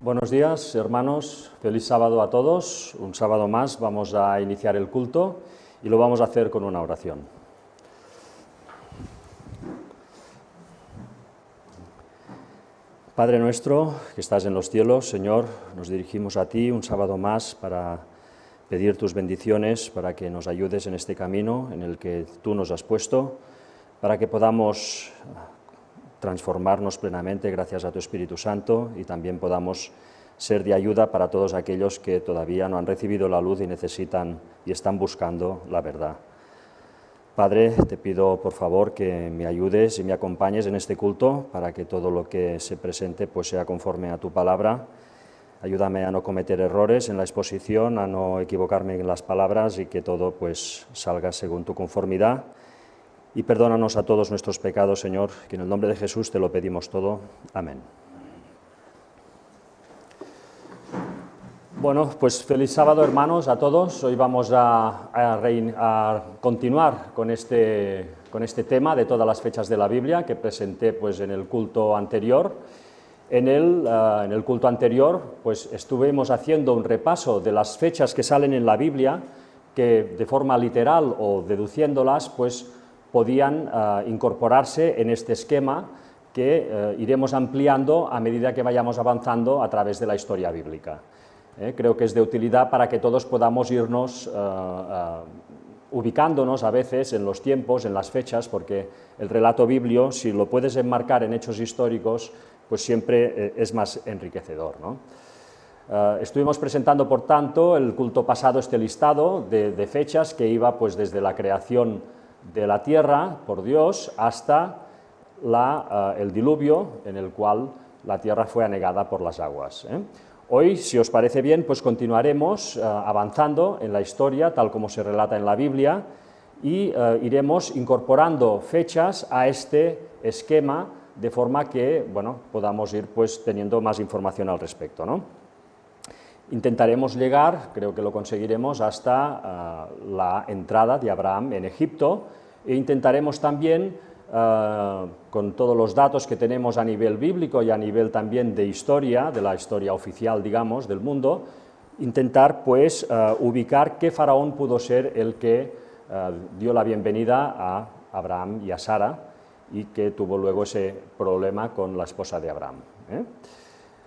Buenos días, hermanos. Feliz sábado a todos. Un sábado más vamos a iniciar el culto y lo vamos a hacer con una oración. Padre nuestro, que estás en los cielos, Señor, nos dirigimos a ti un sábado más para pedir tus bendiciones, para que nos ayudes en este camino en el que tú nos has puesto, para que podamos transformarnos plenamente gracias a tu Espíritu Santo y también podamos ser de ayuda para todos aquellos que todavía no han recibido la luz y necesitan y están buscando la verdad. Padre, te pido por favor que me ayudes y me acompañes en este culto para que todo lo que se presente pues sea conforme a tu palabra. Ayúdame a no cometer errores en la exposición, a no equivocarme en las palabras y que todo pues salga según tu conformidad. Y perdónanos a todos nuestros pecados, Señor, que en el nombre de Jesús te lo pedimos todo. Amén. Bueno, pues feliz sábado, hermanos, a todos. Hoy vamos a continuar con este tema de todas las fechas de la Biblia que presenté pues, en el culto anterior. En el culto anterior pues, estuvimos haciendo un repaso de las fechas que salen en la Biblia, que de forma literal o deduciéndolas, pues podían incorporarse en este esquema que iremos ampliando a medida que vayamos avanzando a través de la historia bíblica. Creo que es de utilidad para que todos podamos irnos ubicándonos a veces en los tiempos, en las fechas, porque el relato biblio, si lo puedes enmarcar en hechos históricos, pues siempre es más enriquecedor, ¿no? Estuvimos presentando, por tanto, el culto pasado este listado de fechas que iba pues, desde la creación de la tierra por Dios hasta el diluvio, en el cual la tierra fue anegada por las aguas. Hoy, si os parece bien, pues continuaremos avanzando en la historia, tal como se relata en la Biblia, y iremos incorporando fechas a este esquema, de forma que, bueno, podamos ir pues teniendo más información al respecto, ¿no? Intentaremos llegar, creo que lo conseguiremos, hasta la entrada de Abraham en Egipto e intentaremos también, con todos los datos que tenemos a nivel bíblico y a nivel también de historia, de la historia oficial, digamos, del mundo, intentar pues ubicar qué faraón pudo ser el que dio la bienvenida a Abraham y a Sara y que tuvo luego ese problema con la esposa de Abraham.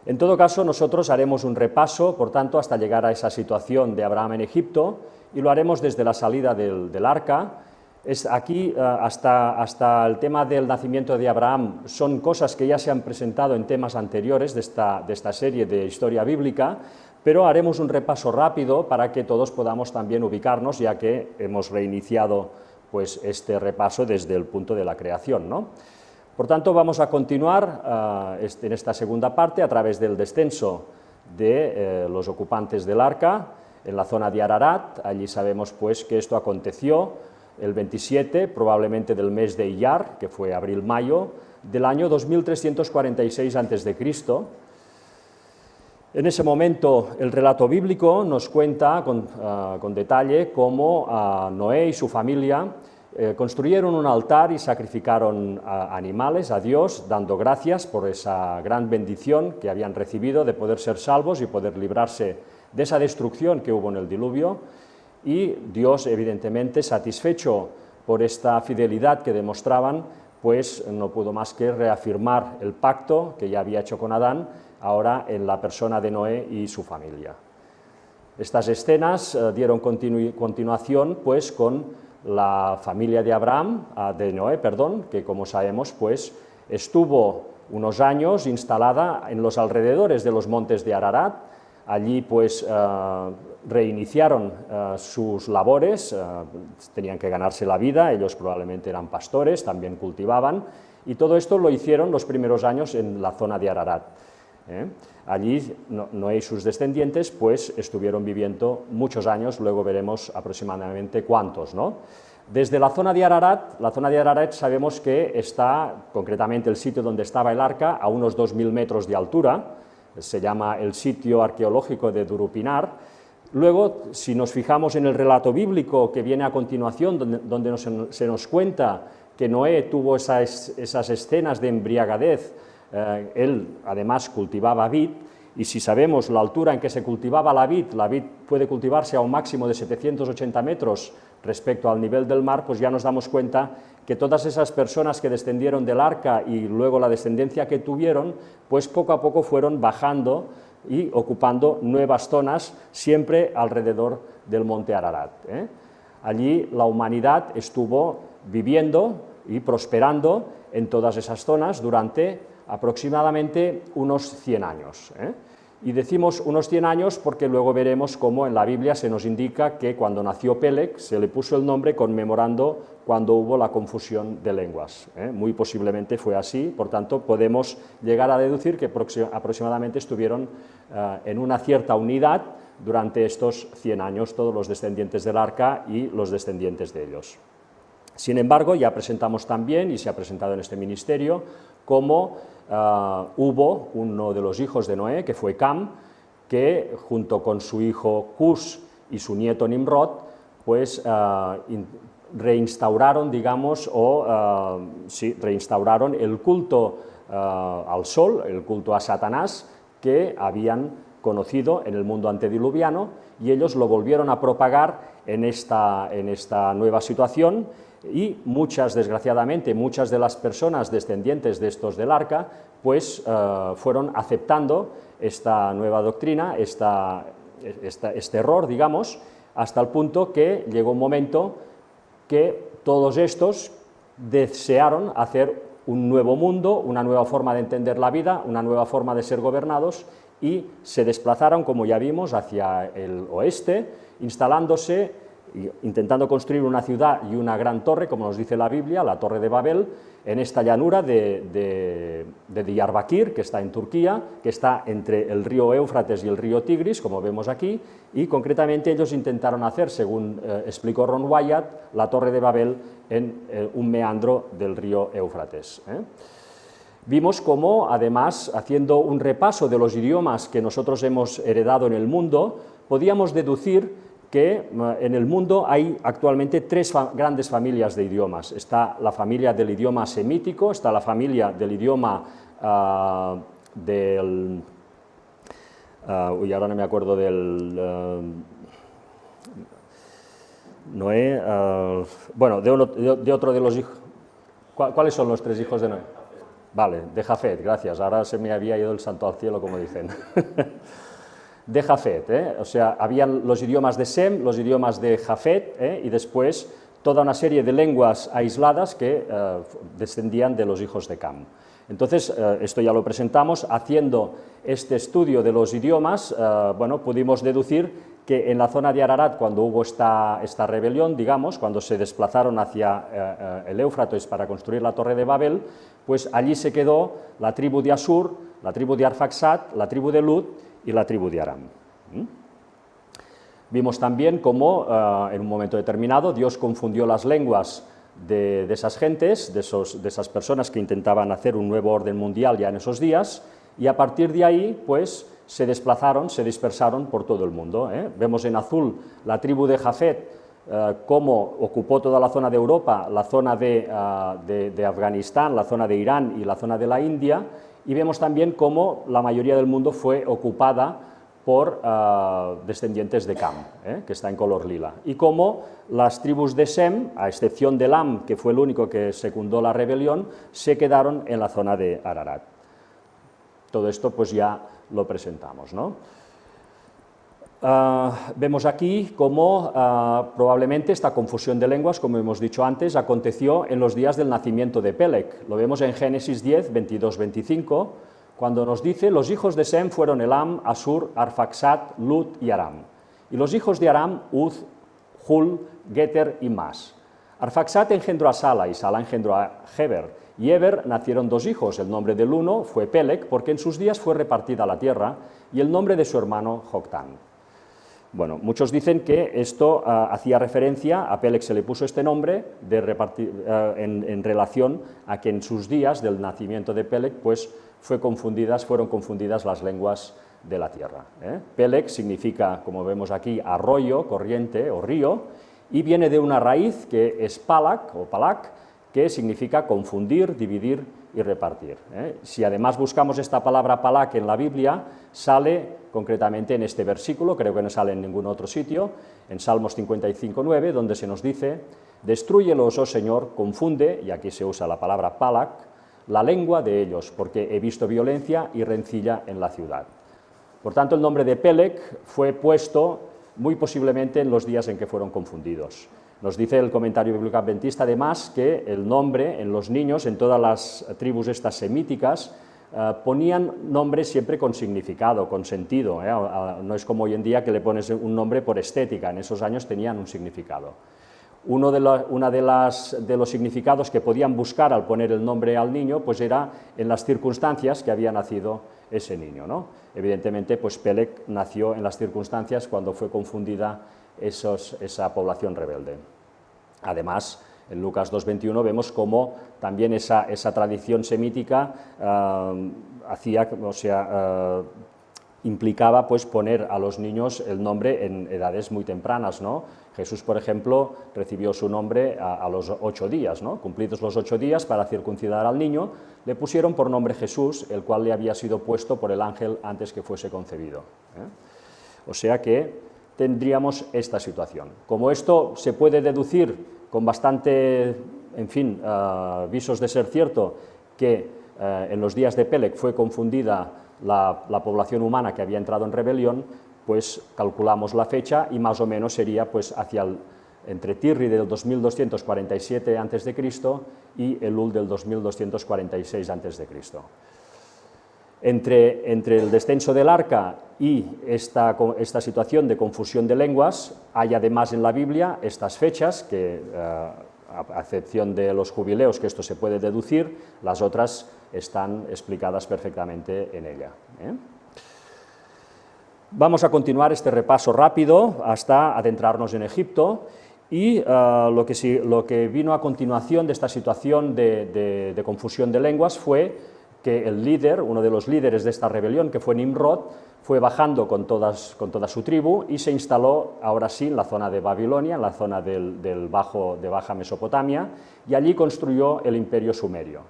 En todo caso, nosotros haremos un repaso, por tanto, hasta llegar a esa situación de Abraham en Egipto, y lo haremos desde la salida del arca. Aquí, hasta el tema del nacimiento de Abraham, son cosas que ya se han presentado en temas anteriores de esta serie de historia bíblica, pero haremos un repaso rápido para que todos podamos también ubicarnos, ya que hemos reiniciado pues, este repaso desde el punto de la creación, ¿no? Por tanto, vamos a continuar en esta segunda parte a través del descenso de los ocupantes del arca en la zona de Ararat. Allí sabemos pues, que esto aconteció el 27, probablemente del mes de Iyar, que fue abril-mayo, del año 2346 a.C. En ese momento el relato bíblico nos cuenta con detalle cómo Noé y su familia construyeron un altar y sacrificaron animales a Dios, dando gracias por esa gran bendición que habían recibido de poder ser salvos y poder librarse de esa destrucción que hubo en el diluvio. Y Dios, evidentemente, satisfecho por esta fidelidad que demostraban, pues no pudo más que reafirmar el pacto que ya había hecho con Adán, ahora en la persona de Noé y su familia. Estas escenas dieron continuación pues, con la familia de Noé, que como sabemos pues, estuvo unos años instalada en los alrededores de los montes de Ararat. Allí pues reiniciaron sus labores, tenían que ganarse la vida, ellos probablemente eran pastores, también cultivaban, y todo esto lo hicieron los primeros años en la zona de Ararat. Allí Noé y sus descendientes pues estuvieron viviendo muchos años, luego veremos aproximadamente cuántos, ¿no? Desde la zona de Ararat sabemos que está, concretamente el sitio donde estaba el arca, a unos 2000 metros de altura, se llama el sitio arqueológico de Durupinar. Luego, si nos fijamos en el relato bíblico que viene a continuación, donde se nos cuenta que Noé tuvo esas escenas de embriagadez, él además cultivaba vid, y si sabemos la altura en que se cultivaba la vid puede cultivarse a un máximo de 780 metros respecto al nivel del mar, pues ya nos damos cuenta que todas esas personas que descendieron del arca y luego la descendencia que tuvieron, pues poco a poco fueron bajando y ocupando nuevas zonas, siempre alrededor del monte Ararat. Allí la humanidad estuvo viviendo y prosperando en todas esas zonas durante aproximadamente unos 100 años. Y decimos unos 100 años porque luego veremos cómo en la Biblia se nos indica que cuando nació Peleg se le puso el nombre conmemorando cuando hubo la confusión de lenguas. Muy posiblemente fue así, por tanto podemos llegar a deducir que aproximadamente estuvieron en una cierta unidad durante estos 100 años todos los descendientes del arca y los descendientes de ellos. Sin embargo, ya presentamos también, y se ha presentado en este ministerio, cómo hubo uno de los hijos de Noé, que fue Cam, que junto con su hijo Cus y su nieto Nimrod, pues reinstauraron, digamos, reinstauraron el culto al sol, el culto a Satanás, que habían conocido en el mundo antediluviano, y ellos lo volvieron a propagar en esta nueva situación, y desgraciadamente, muchas de las personas descendientes de estos del arca, pues fueron aceptando esta nueva doctrina, este error, digamos, hasta el punto que llegó un momento que todos estos desearon hacer un nuevo mundo, una nueva forma de entender la vida, una nueva forma de ser gobernados, y se desplazaron, como ya vimos, hacia el oeste, instalándose, intentando construir una ciudad y una gran torre, como nos dice la Biblia, la Torre de Babel, en esta llanura de Diyarbakir, que está en Turquía, que está entre el río Éufrates y el río Tigris, como vemos aquí, y concretamente ellos intentaron hacer, según explicó Ron Wyatt, la Torre de Babel en un meandro del río Éufrates. Vimos cómo, además, haciendo un repaso de los idiomas que nosotros hemos heredado en el mundo, podíamos deducir que en el mundo hay actualmente tres grandes familias de idiomas. Está la familia del idioma semítico, está la familia del idioma ahora no me acuerdo del... Noé, bueno, de otro de los hijos... ¿Cuáles son los tres hijos de Noé? Vale, de Jafet, gracias, ahora se me había ido el santo al cielo, como dicen. De Jafet, o sea, habían los idiomas de Sem, los idiomas de Jafet, y después toda una serie de lenguas aisladas que descendían de los hijos de Cam. Entonces, esto ya lo presentamos, haciendo este estudio de los idiomas, bueno, pudimos deducir que en la zona de Ararat, cuando hubo esta rebelión, digamos, cuando se desplazaron hacia el Éufrates para construir la Torre de Babel, pues allí se quedó la tribu de Asur, la tribu de Arfaxad, la tribu de Lut y la tribu de Aram. Vimos también cómo en un momento determinado Dios confundió las lenguas de esas gentes, de esas personas que intentaban hacer un nuevo orden mundial ya en esos días, y a partir de ahí pues se desplazaron, se dispersaron por todo el mundo. Vemos en azul la tribu de Jafet, cómo ocupó toda la zona de Europa, la zona de Afganistán, la zona de Irán y la zona de la India, y vemos también cómo la mayoría del mundo fue ocupada por descendientes de Cam, que está en color lila, y cómo las tribus de Sem, a excepción de Lam, que fue el único que secundó la rebelión, se quedaron en la zona de Ararat. Todo esto pues ya lo presentamos, ¿no? Vemos aquí cómo probablemente esta confusión de lenguas, como hemos dicho antes, aconteció en los días del nacimiento de Peleg. Lo vemos en Génesis 10, 22-25, cuando nos dice: los hijos de Sem fueron Elam, Asur, Arfaxad, Lut y Aram. Y los hijos de Aram, Uz, Hul, Geter y Mas. Arfaxad engendró a Sala y Sala engendró a Heber. Y Heber nacieron dos hijos. El nombre del uno fue Peleg, porque en sus días fue repartida la tierra, y el nombre de su hermano Joctán. Bueno, muchos dicen que esto hacía referencia, a Peleg se le puso este nombre en relación a que en sus días del nacimiento de Peleg pues fueron confundidas las lenguas de la tierra. Peleg significa, como vemos aquí, arroyo, corriente o río, y viene de una raíz que es palak o palak, que significa confundir, dividir y repartir. Si además buscamos esta palabra palak en la Biblia, sale concretamente en este versículo, creo que no sale en ningún otro sitio, en Salmos 55:9, donde se nos dice: destrúyelos, oh Señor, confunde, y aquí se usa la palabra palak, la lengua de ellos, porque he visto violencia y rencilla en la ciudad. Por tanto, el nombre de Peleg fue puesto muy posiblemente en los días en que fueron confundidos. Nos dice el comentario bíblico adventista, además, que el nombre en los niños, en todas las tribus estas semíticas, ponían nombres siempre con significado, con sentido. No es como hoy en día que le pones un nombre por estética, en esos años tenían un significado. Uno de los significados que podían buscar al poner el nombre al niño, pues era en las circunstancias que había nacido ese niño, ¿no? Evidentemente, pues Peleg nació en las circunstancias cuando fue confundida esa población rebelde. Además, en Lucas 2:21 vemos cómo también esa tradición semítica implicaba pues poner a los niños el nombre en edades muy tempranas, ¿no? Jesús, por ejemplo, recibió su nombre a los 8 días, ¿no? Cumplidos los 8 días para circuncidar al niño, le pusieron por nombre Jesús, el cual le había sido puesto por el ángel antes que fuese concebido. O sea que tendríamos esta situación. Como esto se puede deducir con bastante, en fin, visos de ser cierto, que en los días de Peleg fue confundida la población humana que había entrado en rebelión, pues calculamos la fecha y más o menos sería pues entre Tirri del 2247 a.C. y Elul del 2246 a.C. Entre el descenso del arca y esta situación de confusión de lenguas, hay además en la Biblia estas fechas que, a excepción de los jubileos, que esto se puede deducir, las otras están explicadas perfectamente en ella. Vamos a continuar este repaso rápido hasta adentrarnos en Egipto y lo que vino a continuación de esta situación de confusión de lenguas fue que el líder, uno de los líderes de esta rebelión, que fue Nimrod, fue bajando con toda su tribu y se instaló ahora sí en la zona de Babilonia, en la zona de Baja Mesopotamia, y allí construyó el imperio sumerio.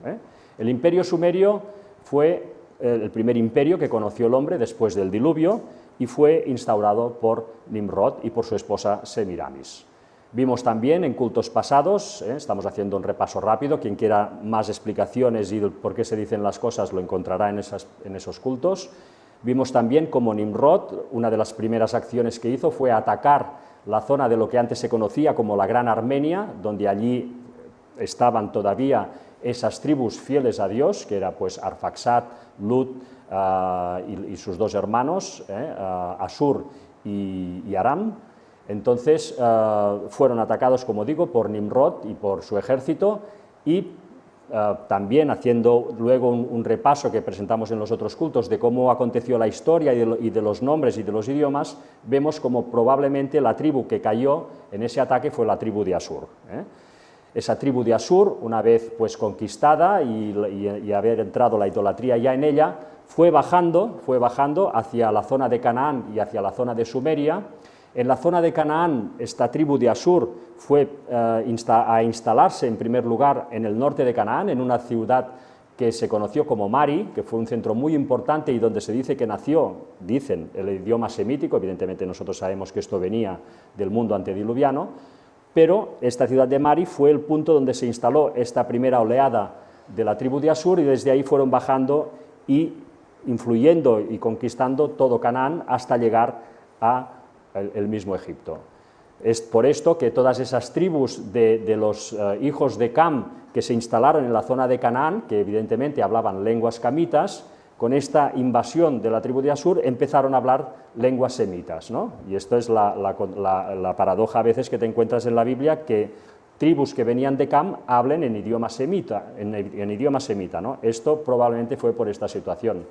El imperio sumerio fue el primer imperio que conoció el hombre después del diluvio y fue instaurado por Nimrod y por su esposa Semiramis. Vimos también en cultos pasados, estamos haciendo un repaso rápido, quien quiera más explicaciones y por qué se dicen las cosas lo encontrará en esos cultos. Vimos también cómo Nimrod, una de las primeras acciones que hizo fue atacar la zona de lo que antes se conocía como la Gran Armenia, donde allí estaban todavía esas tribus fieles a Dios, que era pues Arfaxad, Lut y sus dos hermanos, Asur y Aram. Entonces fueron atacados, como digo, por Nimrod y por su ejército, y también haciendo luego un repaso que presentamos en los otros cultos de cómo aconteció la historia y de los nombres y de los idiomas, vemos como probablemente la tribu que cayó en ese ataque fue la tribu de Asur. Esa tribu de Asur, una vez pues conquistada y haber entrado la idolatría ya en ella, fue bajando hacia la zona de Canaán y hacia la zona de Sumeria. En la zona de Canaán, esta tribu de Asur fue a instalarse en primer lugar en el norte de Canaán, en una ciudad que se conoció como Mari, que fue un centro muy importante y donde se dice que nació, dicen, el idioma semítico. Evidentemente nosotros sabemos que esto venía del mundo antediluviano, pero esta ciudad de Mari fue el punto donde se instaló esta primera oleada de la tribu de Asur, y desde ahí fueron bajando y influyendo y conquistando todo Canaán hasta llegar a el mismo Egipto. Es por esto que todas esas tribus de los hijos de Cam que se instalaron en la zona de Canaán, que evidentemente hablaban lenguas camitas, con esta invasión de la tribu de Asur empezaron a hablar lenguas semitas, ¿no? Y esto es la paradoja a veces que te encuentras en la Biblia, que tribus que venían de Cam hablen en idioma semita, ¿no? Esto probablemente fue por esta situación.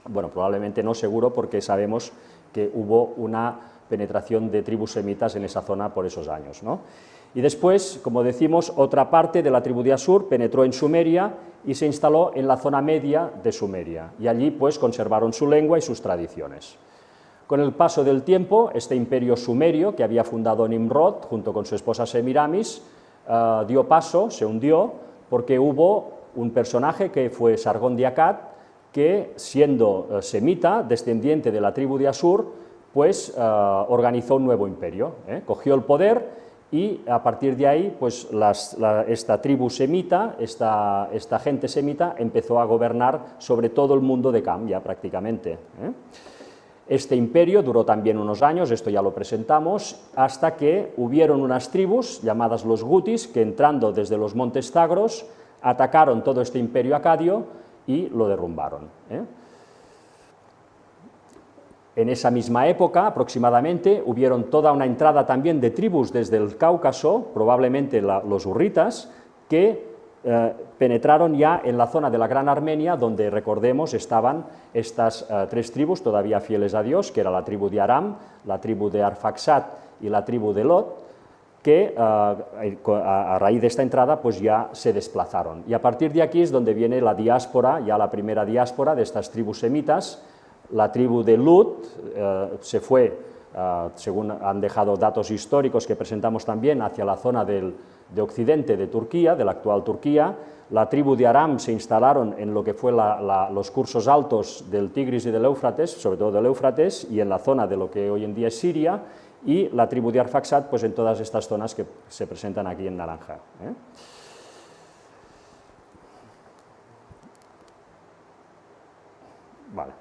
Bueno, probablemente no, seguro, porque sabemos que hubo una penetración de tribus semitas en esa zona por esos años, ¿no? Y después, como decimos, otra parte de la tribu de Asur penetró en Sumeria y se instaló en la zona media de Sumeria, y allí pues conservaron su lengua y sus tradiciones. Con el paso del tiempo, este imperio sumerio que había fundado Nimrod junto con su esposa Semiramis dio paso, se hundió, porque hubo un personaje que fue Sargón de Akkad, que siendo semita, descendiente de la tribu de Asur, pues organizó un nuevo imperio, cogió el poder y a partir de ahí, pues esta tribu semita, esta gente semita, empezó a gobernar sobre todo el mundo de Cam, ya prácticamente. Este imperio duró también unos años, esto ya lo presentamos, hasta que hubieron unas tribus llamadas los Gutis, que entrando desde los montes Zagros, atacaron todo este imperio acadio y lo derrumbaron. En esa misma época, aproximadamente, hubieron toda una entrada también de tribus desde el Cáucaso, probablemente los hurritas, que penetraron ya en la zona de la Gran Armenia, donde, recordemos, estaban estas tres tribus todavía fieles a Dios, que era la tribu de Aram, la tribu de Arfaxad y la tribu de Lot, que a raíz de esta entrada pues ya se desplazaron. Y a partir de aquí es donde viene la diáspora, ya la primera diáspora de estas tribus semitas. La tribu de Lut se fue, según han dejado datos históricos que presentamos también, hacia la zona de occidente de Turquía, de la actual Turquía. La tribu de Aram se instalaron en lo que fue los cursos altos del Tigris y del Éufrates, sobre todo del Éufrates, y en la zona de lo que hoy en día es Siria, y la tribu de Arfaxad pues en todas estas zonas que se presentan aquí en naranja. Vale.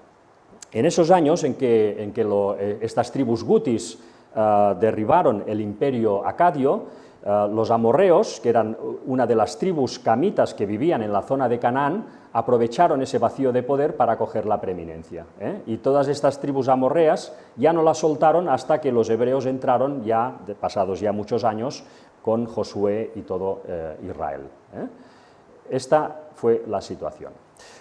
En esos años en que estas tribus gutis derribaron el imperio acadio, los amorreos, que eran una de las tribus camitas que vivían en la zona de Canaán, aprovecharon ese vacío de poder para coger la preeminencia. Y todas estas tribus amorreas ya no las soltaron hasta que los hebreos entraron, ya pasados ya muchos años, con Josué y todo Israel. Esta fue la situación.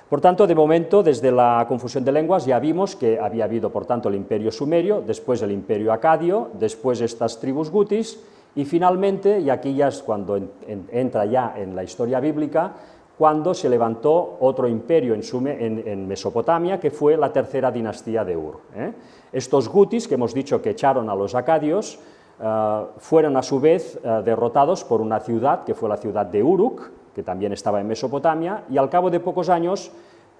Por tanto, de momento, desde la confusión de lenguas ya vimos que había habido, por tanto, el imperio sumerio, después el imperio acadio, después estas tribus gutis, y finalmente, y aquí ya es cuando entra ya en la historia bíblica, cuando se levantó otro imperio en Mesopotamia, que fue la tercera dinastía de Ur. Estos gutis, que hemos dicho que echaron a los acadios, fueron a su vez derrotados por una ciudad, que fue la ciudad de Uruk, que también estaba en Mesopotamia, y al cabo de pocos años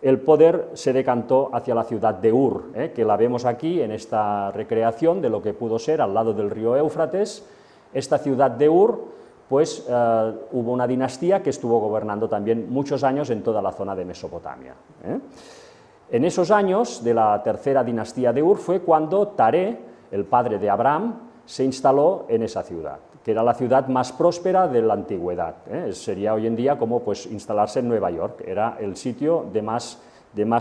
el poder se decantó hacia la ciudad de Ur, que la vemos aquí en esta recreación de lo que pudo ser al lado del río Éufrates. Esta ciudad de Ur, pues hubo una dinastía que estuvo gobernando también muchos años en toda la zona de Mesopotamia. En esos años de la tercera dinastía de Ur fue cuando Taré, el padre de Abraham, se instaló en esa ciudad, que era la ciudad más próspera de la antigüedad. Sería hoy en día como pues, instalarse en Nueva York, era el sitio de más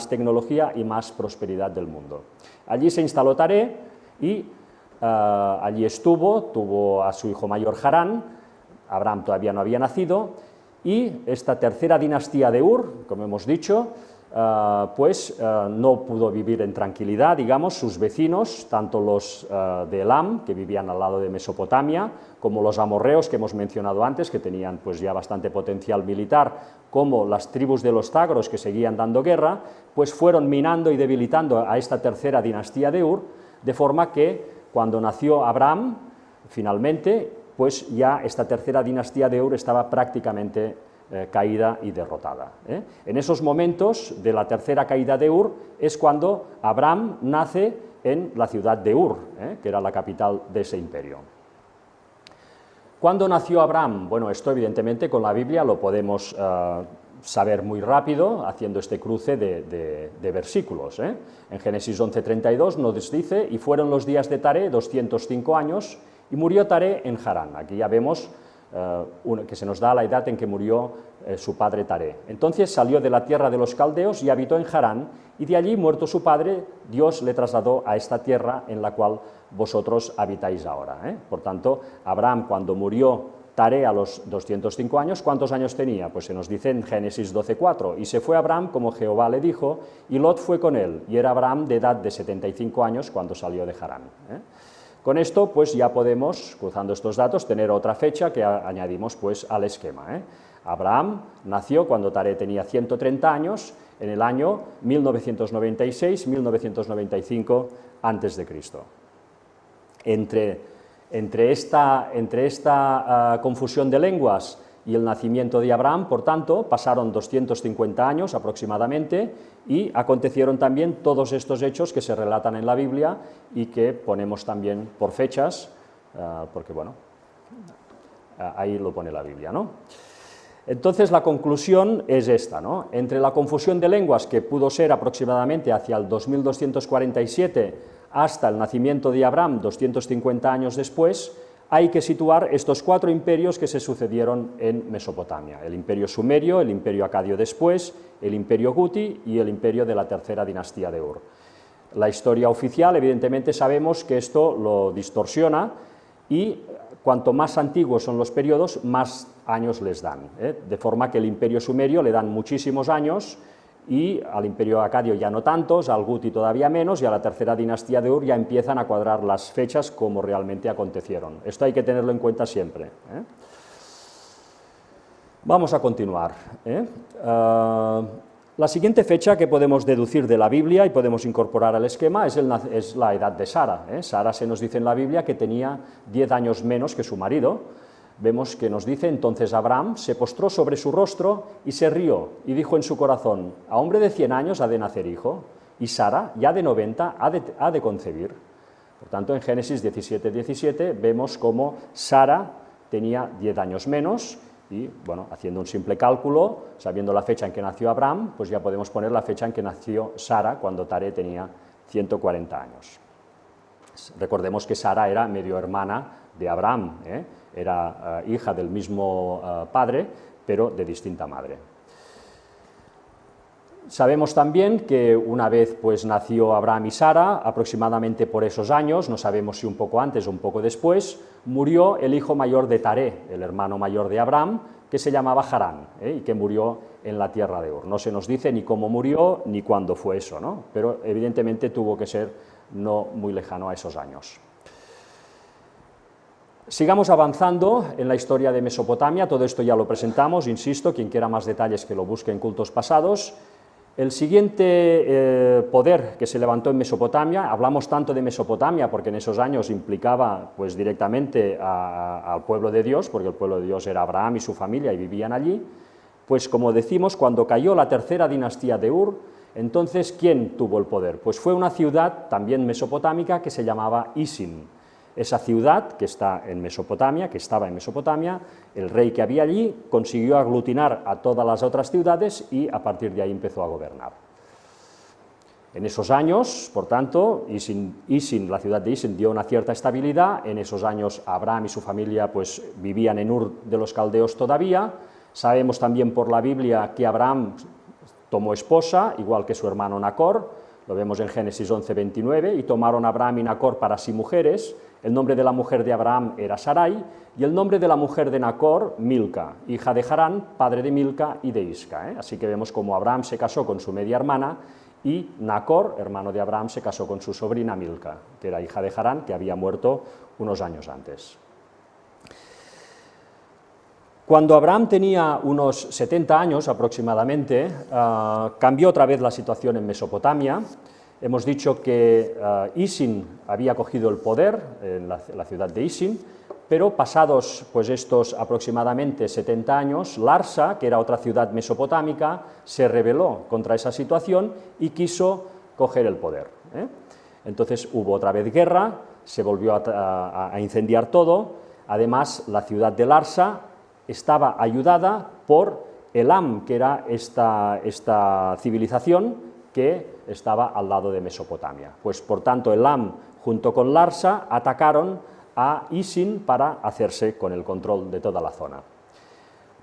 tecnología y más prosperidad del mundo. Allí se instaló Taré y allí tuvo a su hijo mayor Harán. Abraham todavía no había nacido, y esta tercera dinastía de Ur, como hemos dicho, no pudo vivir en tranquilidad, digamos, sus vecinos, tanto los de Elam, que vivían al lado de Mesopotamia, como los amorreos que hemos mencionado antes, que tenían pues ya bastante potencial militar, como las tribus de los Zagros, que seguían dando guerra, pues fueron minando y debilitando a esta tercera dinastía de Ur, de forma que cuando nació Abraham, finalmente, pues ya esta tercera dinastía de Ur estaba prácticamente caída y derrotada. En esos momentos de la tercera caída de Ur es cuando Abraham nace en la ciudad de Ur, que era la capital de ese imperio. ¿Cuándo nació Abraham? Bueno, esto evidentemente con la Biblia lo podemos saber muy rápido haciendo este cruce de versículos. En Génesis 11:32 nos dice: y fueron los días de Taré 205 años, y murió Taré en Harán. Aquí ya vemos que se nos da la edad en que murió su padre Taré. Entonces salió de la tierra de los caldeos y habitó en Harán, y de allí, muerto su padre, Dios le trasladó a esta tierra en la cual vosotros habitáis ahora. Por tanto, Abraham, cuando murió Taré a los 205 años, ¿cuántos años tenía? Pues se nos dice en Génesis 12:4, y se fue Abraham como Jehová le dijo, y Lot fue con él, y era Abraham de edad de 75 años cuando salió de Harán. Con esto, pues ya podemos, cruzando estos datos, tener otra fecha que añadimos pues al esquema. Abraham nació cuando Taré tenía 130 años, en el año 1996-1995 a.C. Entre esta confusión de lenguas y el nacimiento de Abraham, por tanto, pasaron 250 años aproximadamente y acontecieron también todos estos hechos que se relatan en la Biblia y que ponemos también por fechas, porque bueno, ahí lo pone la Biblia, ¿no? Entonces la conclusión es esta, ¿no? Entre la confusión de lenguas que pudo ser aproximadamente hacia el 2247 hasta el nacimiento de Abraham 250 años después, hay que situar estos 4 imperios que se sucedieron en Mesopotamia: el imperio sumerio, el imperio acadio después, el imperio guti y el imperio de la tercera dinastía de Ur. La historia oficial, evidentemente, sabemos que esto lo distorsiona y cuanto más antiguos son los periodos, más años les dan, de forma que el imperio sumerio le dan muchísimos años y al imperio acadio ya no tantos, al guti todavía menos y a la tercera dinastía de Ur ya empiezan a cuadrar las fechas como realmente acontecieron. Esto hay que tenerlo en cuenta siempre. Vamos a continuar. La siguiente fecha que podemos deducir de la Biblia y podemos incorporar al esquema es la edad de Sara. Sara se nos dice en la Biblia que tenía 10 años menos que su marido. Vemos que nos dice: entonces Abraham se postró sobre su rostro y se rió y dijo en su corazón: a hombre de 100 años ha de nacer hijo, y Sara, ya de 90, ha de concebir. Por tanto, en Génesis 17:17 vemos cómo Sara tenía 10 años menos y, bueno, haciendo un simple cálculo, sabiendo la fecha en que nació Abraham, pues ya podemos poner la fecha en que nació Sara, cuando Taré tenía 140 años. Recordemos que Sara era medio hermana de Abraham, era hija del mismo padre, pero de distinta madre. Sabemos también que una vez pues nació Abraham y Sara, aproximadamente por esos años, no sabemos si un poco antes o un poco después, murió el hijo mayor de Taré, el hermano mayor de Abraham, que se llamaba Harán, y que murió en la tierra de Ur. No se nos dice ni cómo murió ni cuándo fue eso, ¿no? Pero evidentemente tuvo que ser no muy lejano a esos años. Sigamos avanzando en la historia de Mesopotamia. Todo esto ya lo presentamos, insisto, quien quiera más detalles que lo busque en cultos pasados. El siguiente poder que se levantó en Mesopotamia, hablamos tanto de Mesopotamia porque en esos años implicaba pues directamente al pueblo de Dios, porque el pueblo de Dios era Abraham y su familia y vivían allí, pues como decimos, cuando cayó la tercera dinastía de Ur, entonces ¿quién tuvo el poder? Pues fue una ciudad también mesopotámica que se llamaba Isin. Esa ciudad que está en Mesopotamia, que estaba en Mesopotamia, el rey que había allí consiguió aglutinar a todas las otras ciudades y a partir de ahí empezó a gobernar. En esos años, por tanto, la ciudad de Isin dio una cierta estabilidad. En esos años Abraham y su familia pues vivían en Ur de los Caldeos todavía. Sabemos también por la Biblia que Abraham tomó esposa, igual que su hermano Nacor, lo vemos en Génesis 11:29, y tomaron Abraham y Nacor para sí mujeres. El nombre de la mujer de Abraham era Sarai, y el nombre de la mujer de Nacor, Milca, hija de Harán, padre de Milca y de Isca. Así que vemos como Abraham se casó con su media hermana, y Nacor, hermano de Abraham, se casó con su sobrina Milca, que era hija de Harán, que había muerto unos años antes. Cuando Abraham tenía unos 70 años aproximadamente, cambió otra vez la situación en Mesopotamia. Hemos dicho que Isin había cogido el poder en la ciudad de Isin, pero pasados pues estos aproximadamente 70 años, Larsa, que era otra ciudad mesopotámica, se rebeló contra esa situación y quiso coger el poder. Entonces hubo otra vez guerra, se volvió a incendiar todo. Además, la ciudad de Larsa estaba ayudada por Elam, que era esta civilización que estaba al lado de Mesopotamia. Pues por tanto Elam junto con Larsa atacaron a Isin para hacerse con el control de toda la zona.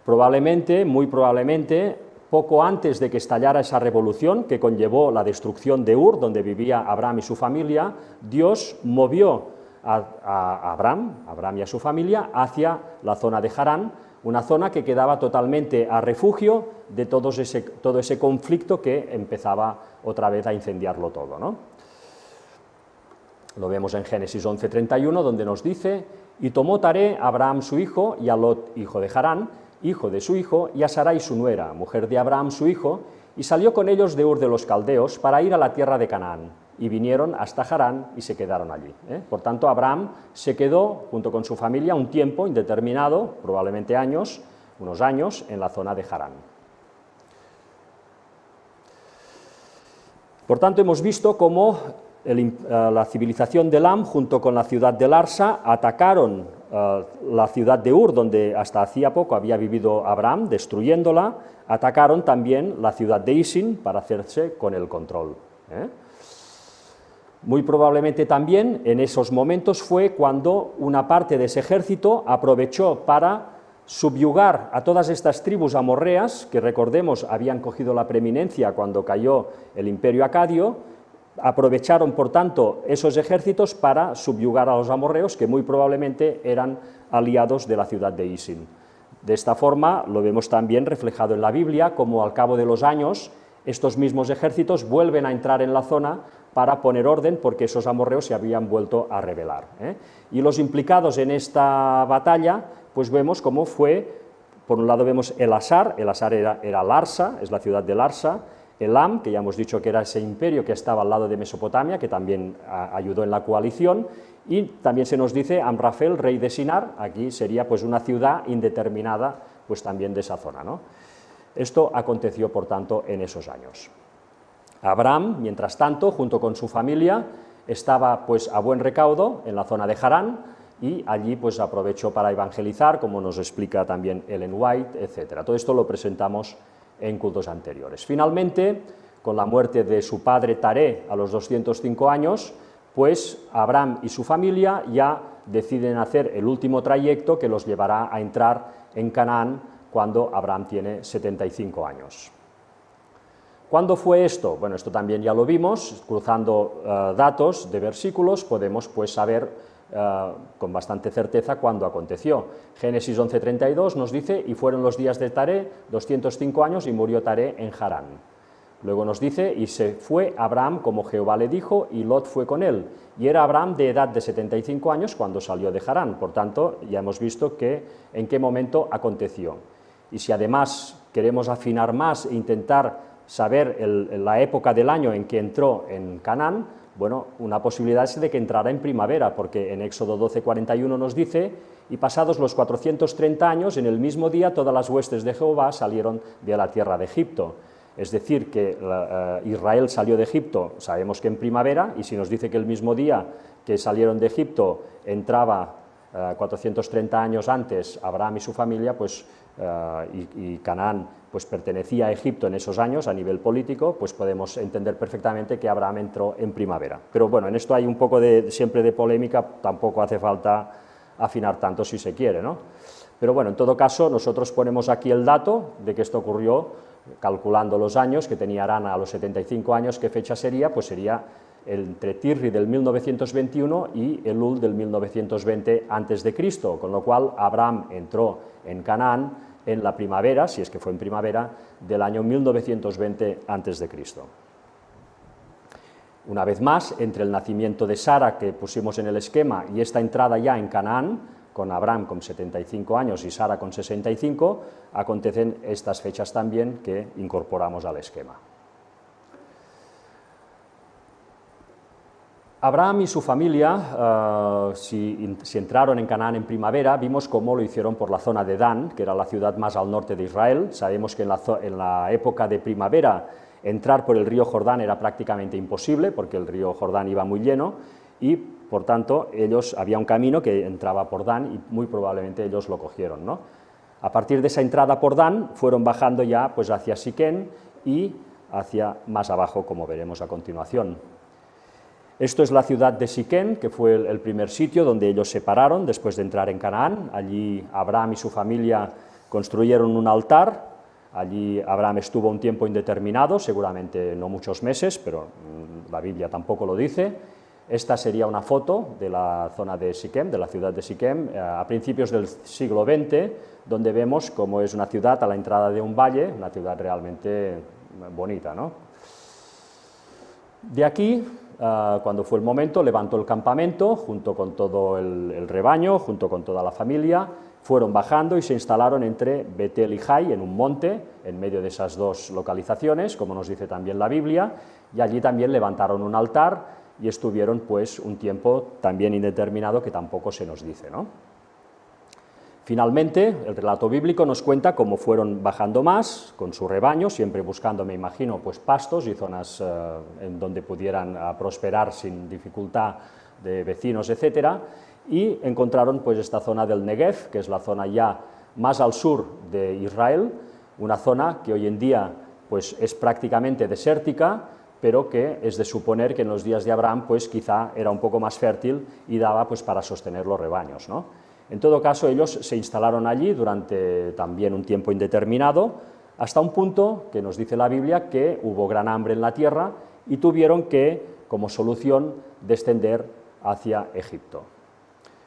Probablemente, muy probablemente, poco antes de que estallara esa revolución que conllevó la destrucción de Ur, donde vivía Abraham y su familia, Dios movió a Abraham y a su familia hacia la zona de Harán, una zona que quedaba totalmente a refugio de todo ese conflicto que empezaba otra vez a incendiarlo todo, ¿no? Lo vemos en Génesis 11:31, donde nos dice: y tomó Taré a Abraham su hijo, y a Lot, hijo de Harán, hijo de su hijo, y a Sarai su nuera, mujer de Abraham su hijo, y salió con ellos de Ur de los Caldeos para ir a la tierra de Canaán, y vinieron hasta Harán y se quedaron allí. Por tanto, Abraham se quedó junto con su familia un tiempo indeterminado, probablemente años, unos años en la zona de Harán. Por tanto, hemos visto cómo la civilización de Elam, junto con la ciudad de Larsa, atacaron la ciudad de Ur, donde hasta hacía poco había vivido Abraham, destruyéndola. Atacaron también la ciudad de Isin para hacerse con el control. Muy probablemente también en esos momentos fue cuando una parte de ese ejército aprovechó para subyugar a todas estas tribus amorreas, que recordemos habían cogido la preeminencia cuando cayó el imperio acadio. Aprovecharon, por tanto, esos ejércitos para subyugar a los amorreos, que muy probablemente eran aliados de la ciudad de Isin. De esta forma lo vemos también reflejado en la Biblia, como al cabo de los años estos mismos ejércitos vuelven a entrar en la zona para poner orden, porque esos amorreos se habían vuelto a rebelar. Y los implicados en esta batalla, pues vemos cómo fue, por un lado vemos Elasar era Larsa, es la ciudad de Larsa, Elam, que ya hemos dicho que era ese imperio que estaba al lado de Mesopotamia, que también ayudó en la coalición, y también se nos dice Amrafel, rey de Sinar, aquí sería pues una ciudad indeterminada pues también de esa zona, ¿no? Esto aconteció, por tanto, en esos años. Abraham, mientras tanto, junto con su familia, estaba pues a buen recaudo en la zona de Harán, y allí pues aprovechó para evangelizar, como nos explica también Ellen White, etc. Todo esto lo presentamos en cultos anteriores. Finalmente, con la muerte de su padre Taré a los 205 años, pues Abraham y su familia ya deciden hacer el último trayecto que los llevará a entrar en Canaán cuando Abraham tiene 75 años. ¿Cuándo fue esto? Bueno, esto también ya lo vimos, cruzando datos de versículos podemos pues saber con bastante certeza cuándo aconteció. Génesis 11:32 nos dice, y fueron los días de Taré 205 años y murió Taré en Harán. Luego nos dice, y se fue Abraham como Jehová le dijo, y Lot fue con él. Y era Abraham de edad de 75 años cuando salió de Harán. Por tanto, ya hemos visto en qué momento aconteció. Y si además queremos afinar más e intentar saber la época del año en que entró en Canaán, bueno, una posibilidad es de que entrara en primavera, porque en Éxodo 12:41 nos dice, y pasados los 430 años, en el mismo día todas las huestes de Jehová salieron de la tierra de Egipto. Es decir, que Israel salió de Egipto, sabemos que en primavera, y si nos dice que el mismo día que salieron de Egipto entraba 430 años antes Abraham y su familia, pues, y Canaán pues pertenecía a Egipto en esos años a nivel político, pues podemos entender perfectamente que Abraham entró en primavera. Pero bueno, en esto hay un poco siempre de polémica, tampoco hace falta afinar tanto si se quiere, ¿no? Pero bueno, en todo caso, nosotros ponemos aquí el dato de que esto ocurrió, calculando los años que tenía Arán a los 75 años, ¿qué fecha sería? Pues sería entre Tirri del 1921 y Elul del 1920 a.C., con lo cual Abraham entró en Canaán en la primavera, si es que fue en primavera, del año 1920 a.C. Una vez más, entre el nacimiento de Sara, que pusimos en el esquema, y esta entrada ya en Canaán, con Abraham con 75 años y Sara con 65, acontecen estas fechas también que incorporamos al esquema. Abraham y su familia, si entraron en Canaán en primavera, vimos cómo lo hicieron por la zona de Dan, que era la ciudad más al norte de Israel. Sabemos que en la época de primavera entrar por el río Jordán era prácticamente imposible, porque el río Jordán iba muy lleno, y por tanto había un camino que entraba por Dan, y muy probablemente ellos lo cogieron, ¿no? A partir de esa entrada por Dan, fueron bajando ya pues, hacia Siquén y hacia más abajo, como veremos a continuación. Esto es la ciudad de Siquén, que fue el primer sitio donde ellos se pararon después de entrar en Canaán. Allí Abraham y su familia construyeron un altar. Allí Abraham estuvo un tiempo indeterminado, seguramente no muchos meses, pero la Biblia tampoco lo dice. Esta sería una foto de la zona de Siquém, de la ciudad de Siquém, a principios del siglo XX, donde vemos cómo es una ciudad a la entrada de un valle, una ciudad realmente bonita, ¿no? De aquí, cuando fue el momento, levantó el campamento junto con todo el rebaño, junto con toda la familia, fueron bajando y se instalaron entre Betel y Jai, en un monte, en medio de esas dos localizaciones, como nos dice también la Biblia, y allí también levantaron un altar y estuvieron pues un tiempo también indeterminado que tampoco se nos dice, ¿no? Finalmente, el relato bíblico nos cuenta cómo fueron bajando más con su rebaño, siempre buscando, me imagino, pues pastos y zonas en donde pudieran prosperar sin dificultad de vecinos, etcétera, y encontraron pues esta zona del Negev, que es la zona ya más al sur de Israel, una zona que hoy en día pues es prácticamente desértica, pero que es de suponer que en los días de Abraham pues quizá era un poco más fértil y daba pues para sostener los rebaños, ¿no? En todo caso, ellos se instalaron allí durante también un tiempo indeterminado, hasta un punto que nos dice la Biblia que hubo gran hambre en la tierra y tuvieron que, como solución, descender hacia Egipto.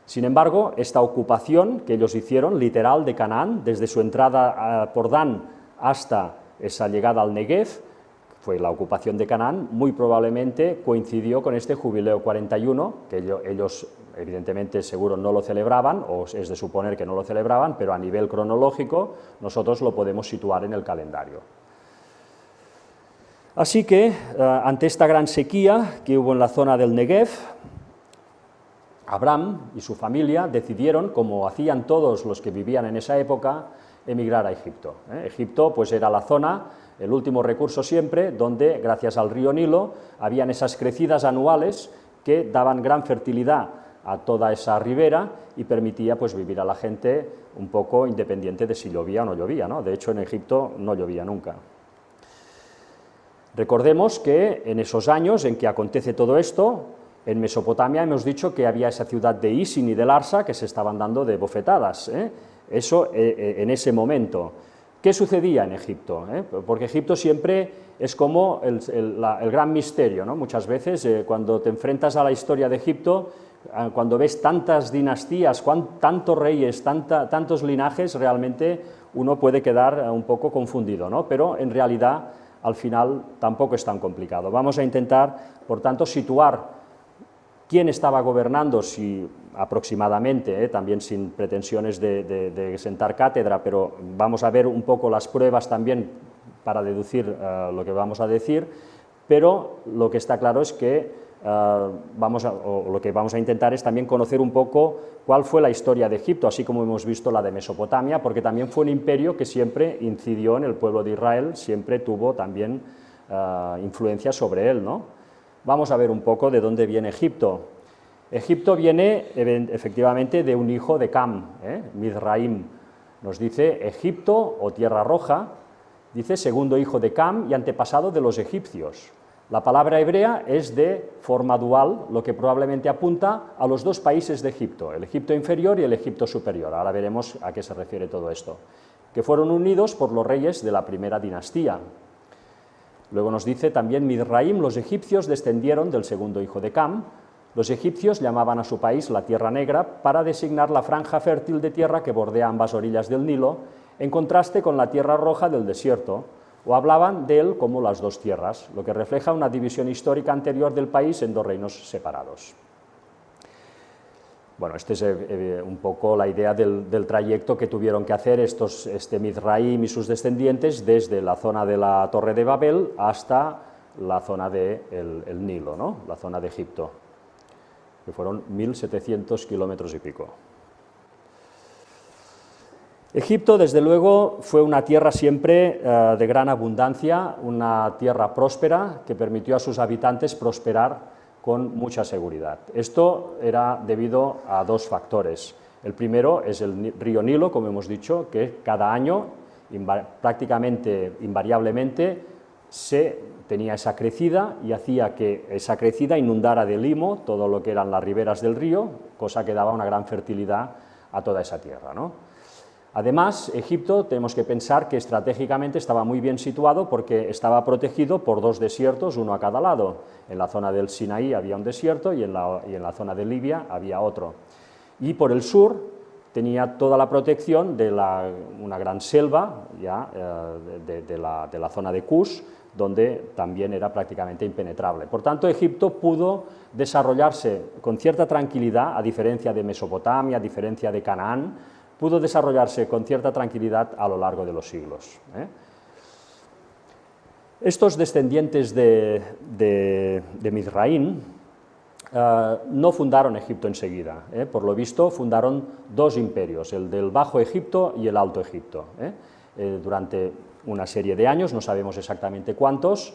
Sin embargo, esta ocupación que ellos hicieron, literal, de Canaán, desde su entrada por Dan hasta esa llegada al Negev, fue la ocupación de Canaán, muy probablemente coincidió con este jubileo 41, que ellos evidentemente seguro no lo celebraban, o es de suponer que no lo celebraban, pero a nivel cronológico nosotros lo podemos situar en el calendario. Así que, ante esta gran sequía que hubo en la zona del Negev, Abraham y su familia decidieron, como hacían todos los que vivían en esa época, emigrar a Egipto. Egipto pues era la zona, el último recurso siempre, donde gracias al río Nilo habían esas crecidas anuales que daban gran fertilidad a toda esa ribera y permitía pues vivir a la gente un poco independiente de si llovía o no llovía, ¿no? De hecho, en Egipto no llovía nunca. Recordemos que en esos años en que acontece todo esto, en Mesopotamia hemos dicho que había esa ciudad de Isin y de Larsa que se estaban dando de bofetadas, eso en ese momento. ¿Qué sucedía en Egipto? Porque Egipto siempre es como el gran misterio, ¿no? Muchas veces cuando te enfrentas a la historia de Egipto, cuando ves tantas dinastías, tantos reyes, tantos linajes, realmente uno puede quedar un poco confundido, ¿no? Pero en realidad al final tampoco es tan complicado. Vamos a intentar, por tanto, situar quién estaba gobernando, si aproximadamente, también sin pretensiones de sentar cátedra, pero vamos a ver un poco las pruebas también para deducir lo que vamos a decir, pero lo que está claro es que lo que vamos a intentar es también conocer un poco cuál fue la historia de Egipto, así como hemos visto la de Mesopotamia, porque también fue un imperio que siempre incidió en el pueblo de Israel, siempre tuvo también influencia sobre él, ¿no? Vamos a ver un poco de dónde viene Egipto. Egipto viene efectivamente de un hijo de Cam, Mizraim. Nos dice Egipto o Tierra Roja, dice segundo hijo de Cam y antepasado de los egipcios. La palabra hebrea es de forma dual, lo que probablemente apunta a los dos países de Egipto, el Egipto inferior y el Egipto superior. Ahora veremos a qué se refiere todo esto. Que fueron unidos por los reyes de la primera dinastía. Luego nos dice también Mizraim, los egipcios descendieron del segundo hijo de Cam. Los egipcios llamaban a su país la Tierra Negra para designar la franja fértil de tierra que bordea ambas orillas del Nilo, en contraste con la Tierra Roja del desierto, o hablaban de él como las dos tierras, lo que refleja una división histórica anterior del país en dos reinos separados. Bueno, esta es un poco la idea del trayecto que tuvieron que hacer este Mizraim y sus descendientes desde la zona de la Torre de Babel hasta la zona del Nilo, ¿no? La zona de Egipto, que fueron 1700 kilómetros y pico. Egipto, desde luego, fue una tierra siempre de gran abundancia, una tierra próspera que permitió a sus habitantes prosperar con mucha seguridad. Esto era debido a dos factores. El primero es el río Nilo, como hemos dicho, que cada año, prácticamente invariablemente, tenía esa crecida y hacía que esa crecida inundara de limo todo lo que eran las riberas del río, cosa que daba una gran fertilidad a toda esa tierra, ¿no? Además, Egipto, tenemos que pensar que estratégicamente estaba muy bien situado porque estaba protegido por dos desiertos, uno a cada lado. En la zona del Sinaí había un desierto y en la zona de Libia había otro. Y por el sur tenía toda la protección de una gran selva ya, de la zona de Kush, donde también era prácticamente impenetrable. Por tanto, Egipto pudo desarrollarse con cierta tranquilidad, a diferencia de Mesopotamia, a diferencia de Canaán, pudo desarrollarse con cierta tranquilidad a lo largo de los siglos. Estos descendientes de Mizraim no fundaron Egipto enseguida, por lo visto fundaron dos imperios, el del Bajo Egipto y el Alto Egipto. Durante una serie de años, no sabemos exactamente cuántos,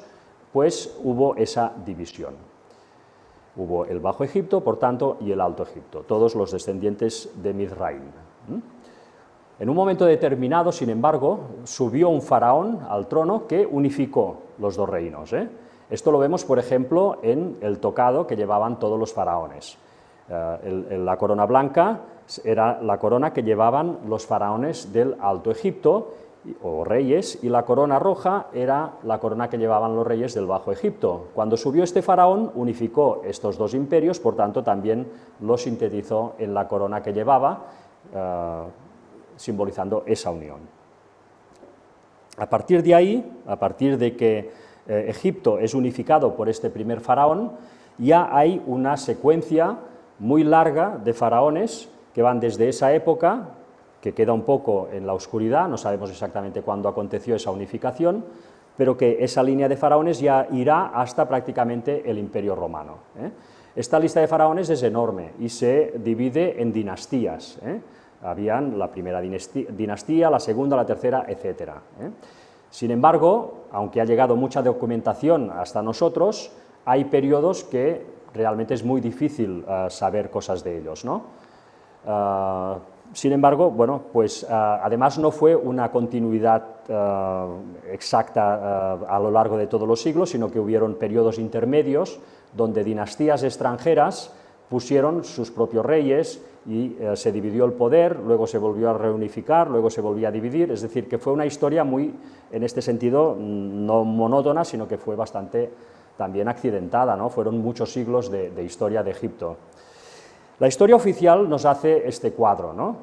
pues hubo esa división. Hubo el Bajo Egipto, por tanto, y el Alto Egipto, todos los descendientes de Mizraim. En un momento determinado, sin embargo, subió un faraón al trono que unificó los dos reinos. Esto lo vemos, por ejemplo, en el tocado que llevaban todos los faraones. La corona blanca era la corona que llevaban los faraones del Alto Egipto, o reyes, y la corona roja era la corona que llevaban los reyes del Bajo Egipto. Cuando subió este faraón, unificó estos dos imperios, por tanto, también lo sintetizó en la corona que llevaba, simbolizando esa unión. A partir de ahí, a partir de que Egipto es unificado por este primer faraón, ya hay una secuencia muy larga de faraones que van desde esa época, que queda un poco en la oscuridad, no sabemos exactamente cuándo aconteció esa unificación, pero que esa línea de faraones ya irá hasta prácticamente el Imperio Romano. Esta lista de faraones es enorme y se divide en dinastías. Habían la primera dinastía, la segunda, la tercera, etc. Sin embargo, aunque ha llegado mucha documentación hasta nosotros, hay periodos que realmente es muy difícil saber cosas de ellos, ¿no? Sin embargo, bueno, pues además no fue una continuidad exacta a lo largo de todos los siglos, sino que hubieron periodos intermedios donde dinastías extranjeras pusieron sus propios reyes y se dividió el poder, luego se volvió a reunificar, luego se volvió a dividir, es decir, que fue una historia muy, en este sentido, no monótona, sino que fue bastante también accidentada, ¿no? Fueron muchos siglos de historia de Egipto. La historia oficial nos hace este cuadro, ¿no?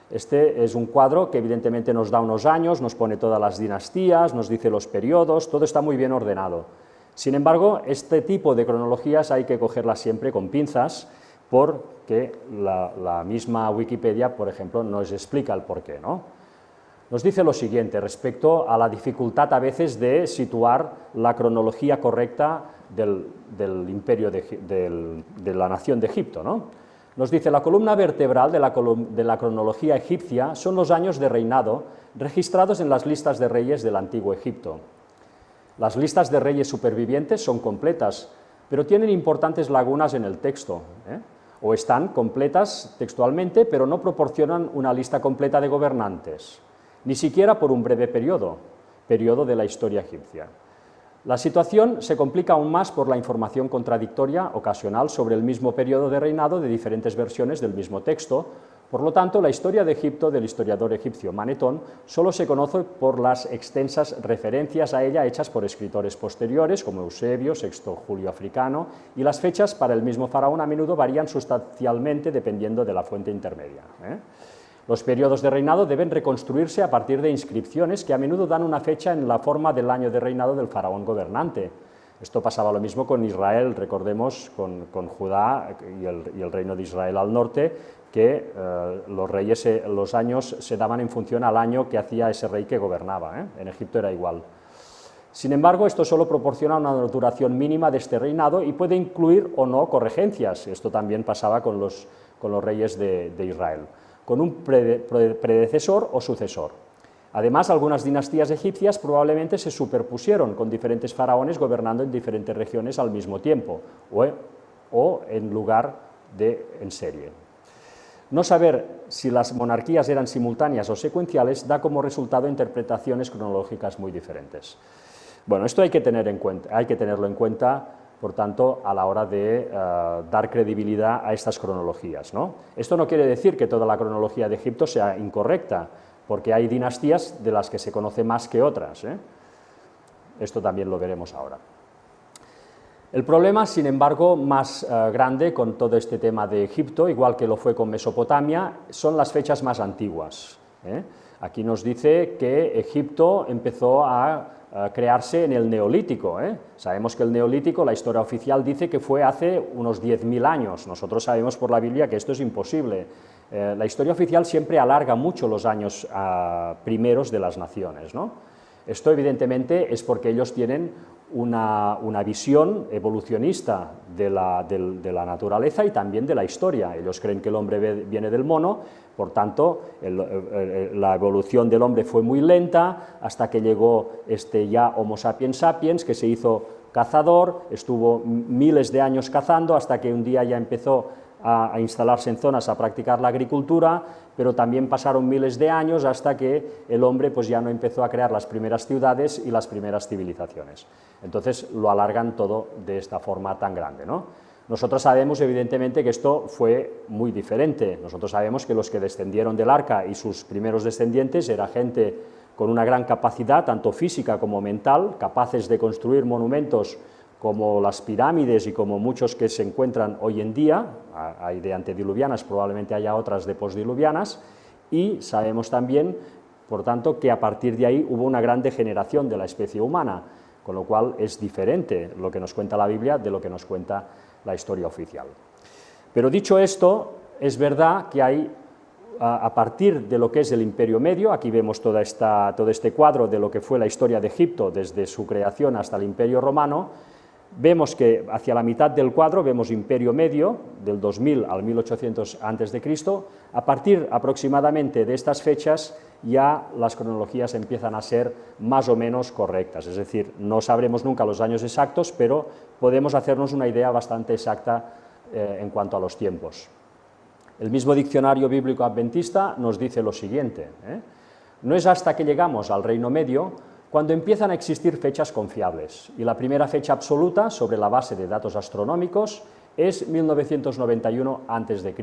Este es un cuadro que evidentemente nos da unos años, nos pone todas las dinastías, nos dice los periodos, todo está muy bien ordenado. Sin embargo, este tipo de cronologías hay que cogerlas siempre con pinzas, porque la misma Wikipedia, por ejemplo, nos explica el porqué, ¿no? Nos dice lo siguiente respecto a la dificultad a veces de situar la cronología correcta del imperio de la nación de Egipto, ¿no? Nos dice, la columna vertebral de la cronología egipcia son los años de reinado registrados en las listas de reyes del Antiguo Egipto. Las listas de reyes supervivientes son completas, pero tienen importantes lagunas en el texto, o están completas textualmente, pero no proporcionan una lista completa de gobernantes, ni siquiera por un breve periodo de la historia egipcia. La situación se complica aún más por la información contradictoria ocasional sobre el mismo periodo de reinado de diferentes versiones del mismo texto. Por lo tanto, la historia de Egipto del historiador egipcio Manetón solo se conoce por las extensas referencias a ella hechas por escritores posteriores como Eusebio, Sexto Julio Africano, y las fechas para el mismo faraón a menudo varían sustancialmente dependiendo de la fuente intermedia. Los periodos de reinado deben reconstruirse a partir de inscripciones que a menudo dan una fecha en la forma del año de reinado del faraón gobernante. Esto pasaba lo mismo con Israel, recordemos, con Judá y el reino de Israel al norte, que los años se daban en función al año que hacía ese rey que gobernaba. En Egipto era igual. Sin embargo, esto solo proporciona una duración mínima de este reinado y puede incluir o no corregencias. Esto también pasaba con los reyes de Israel, con un predecesor o sucesor. Además, algunas dinastías egipcias probablemente se superpusieron con diferentes faraones gobernando en diferentes regiones al mismo tiempo, o en lugar de en serie. No saber si las monarquías eran simultáneas o secuenciales da como resultado interpretaciones cronológicas muy diferentes. Bueno, esto hay que tenerlo en cuenta, por tanto, a la hora de dar credibilidad a estas cronologías, ¿no? Esto no quiere decir que toda la cronología de Egipto sea incorrecta, porque hay dinastías de las que se conoce más que otras. Esto también lo veremos ahora. El problema, sin embargo, más grande con todo este tema de Egipto, igual que lo fue con Mesopotamia, son las fechas más antiguas. Aquí nos dice que Egipto empezó a crearse en el Neolítico. Sabemos que el Neolítico, la historia oficial dice que fue hace unos 10.000 años. Nosotros sabemos por la Biblia que esto es imposible. La historia oficial siempre alarga mucho los años primeros de las naciones, ¿no? Esto evidentemente es porque ellos tienen una visión evolucionista de la naturaleza y también de la historia. Ellos creen que el hombre viene del mono, por tanto, la evolución del hombre fue muy lenta, hasta que llegó ya Homo sapiens sapiens, que se hizo cazador, estuvo miles de años cazando, hasta que un día ya empezó a instalarse en zonas a practicar la agricultura, pero también pasaron miles de años hasta que el hombre pues ya no empezó a crear las primeras ciudades y las primeras civilizaciones. Entonces lo alargan todo de esta forma tan grande, ¿no? Nosotros sabemos evidentemente que esto fue muy diferente. Nosotros sabemos que los que descendieron del arca y sus primeros descendientes era gente con una gran capacidad, tanto física como mental, capaces de construir monumentos como las pirámides y como muchos que se encuentran hoy en día. Hay de antediluvianas, probablemente haya otras de postdiluvianas, y sabemos también, por tanto, que a partir de ahí hubo una gran degeneración de la especie humana, con lo cual es diferente lo que nos cuenta la Biblia de lo que nos cuenta la historia oficial. Pero dicho esto, es verdad que hay, a partir de lo que es el Imperio Medio, aquí vemos todo este cuadro de lo que fue la historia de Egipto desde su creación hasta el Imperio Romano. Vemos que hacia la mitad del cuadro vemos Imperio Medio, del 2000 al 1800 a.C., a partir aproximadamente de estas fechas ya las cronologías empiezan a ser más o menos correctas, es decir, no sabremos nunca los años exactos, pero podemos hacernos una idea bastante exacta en cuanto a los tiempos. El mismo diccionario bíblico adventista nos dice lo siguiente, no es hasta que llegamos al Reino Medio cuando empiezan a existir fechas confiables, y la primera fecha absoluta sobre la base de datos astronómicos es 1991 a.C.,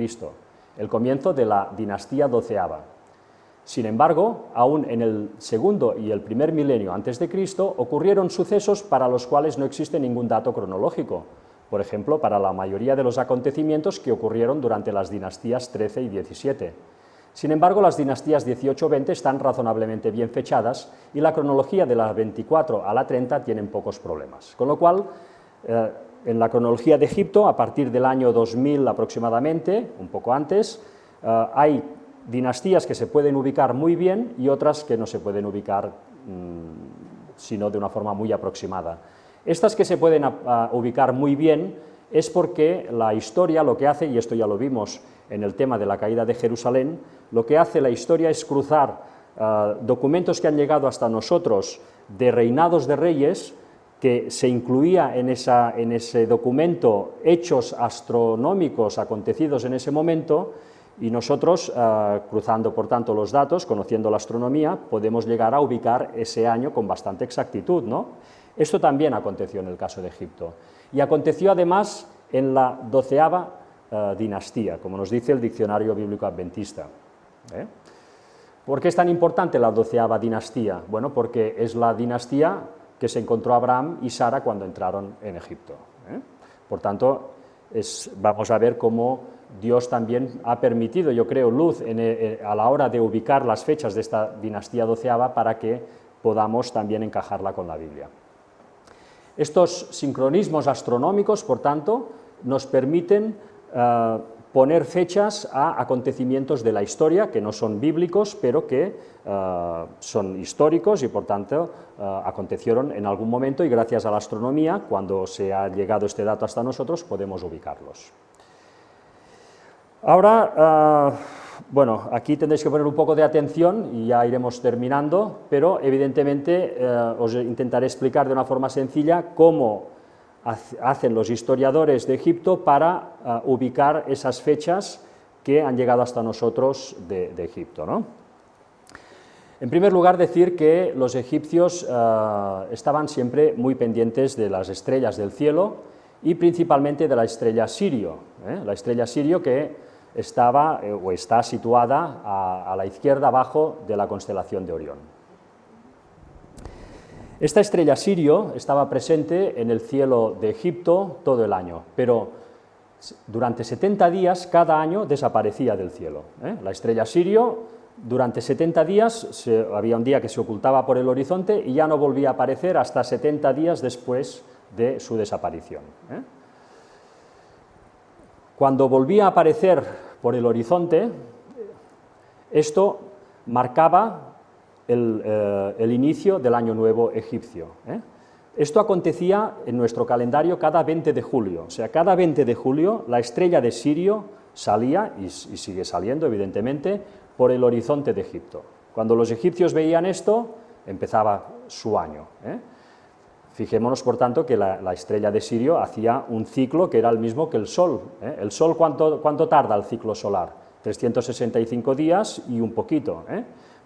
el comienzo de la dinastía XII. Sin embargo, aún en el segundo y el primer milenio antes de Cristo ocurrieron sucesos para los cuales no existe ningún dato cronológico, por ejemplo, para la mayoría de los acontecimientos que ocurrieron durante las dinastías XIII y XVII. Sin embargo, las dinastías 18-20 están razonablemente bien fechadas y la cronología de la 24 a la 30 tienen pocos problemas. Con lo cual, en la cronología de Egipto, a partir del año 2000 aproximadamente, un poco antes, hay dinastías que se pueden ubicar muy bien y otras que no se pueden ubicar sino de una forma muy aproximada. Estas que se pueden ubicar muy bien es porque la historia lo que hace, y esto ya lo vimos en el tema de la caída de Jerusalén, lo que hace la historia es cruzar documentos que han llegado hasta nosotros de reinados de reyes, que se incluía en ese documento hechos astronómicos acontecidos en ese momento, y nosotros, cruzando por tanto los datos, conociendo la astronomía, podemos llegar a ubicar ese año con bastante exactitud, ¿no? Esto también aconteció en el caso de Egipto, y aconteció además en la 12ª dinastía, como nos dice el diccionario bíblico adventista. ¿Por qué es tan importante la 12ª dinastía? Bueno, porque es la dinastía que se encontró Abraham y Sara cuando entraron en Egipto. Por tanto, vamos a ver cómo Dios también ha permitido, yo creo, luz a la hora de ubicar las fechas de esta dinastía 12ª para que podamos también encajarla con la Biblia. Estos sincronismos astronómicos, por tanto, nos permiten poner fechas a acontecimientos de la historia que no son bíblicos, pero que son históricos y, por tanto, acontecieron en algún momento, y gracias a la astronomía, cuando se ha llegado este dato hasta nosotros, podemos ubicarlos. Ahora, bueno, aquí tendréis que poner un poco de atención y ya iremos terminando, pero evidentemente os intentaré explicar de una forma sencilla cómo hacen los historiadores de Egipto para ubicar esas fechas que han llegado hasta nosotros de Egipto, ¿no? En primer lugar, decir que los egipcios estaban siempre muy pendientes de las estrellas del cielo y principalmente de la estrella Sirio, la estrella Sirio que estaba o está situada a la izquierda abajo de la constelación de Orión. Esta estrella Sirio estaba presente en el cielo de Egipto todo el año, pero durante 70 días cada año desaparecía del cielo. La estrella Sirio durante 70 días había un día que se ocultaba por el horizonte y ya no volvía a aparecer hasta 70 días después de su desaparición. Cuando volvía a aparecer por el horizonte, esto marcaba el inicio del Año Nuevo egipcio. Esto acontecía en nuestro calendario cada 20 de julio, o sea, cada 20 de julio la estrella de Sirio salía, y sigue saliendo evidentemente, por el horizonte de Egipto. Cuando los egipcios veían esto, empezaba su año. Fijémonos, por tanto, que la estrella de Sirio hacía un ciclo que era el mismo que el Sol. ¿El Sol cuánto tarda el ciclo solar? 365 días y un poquito.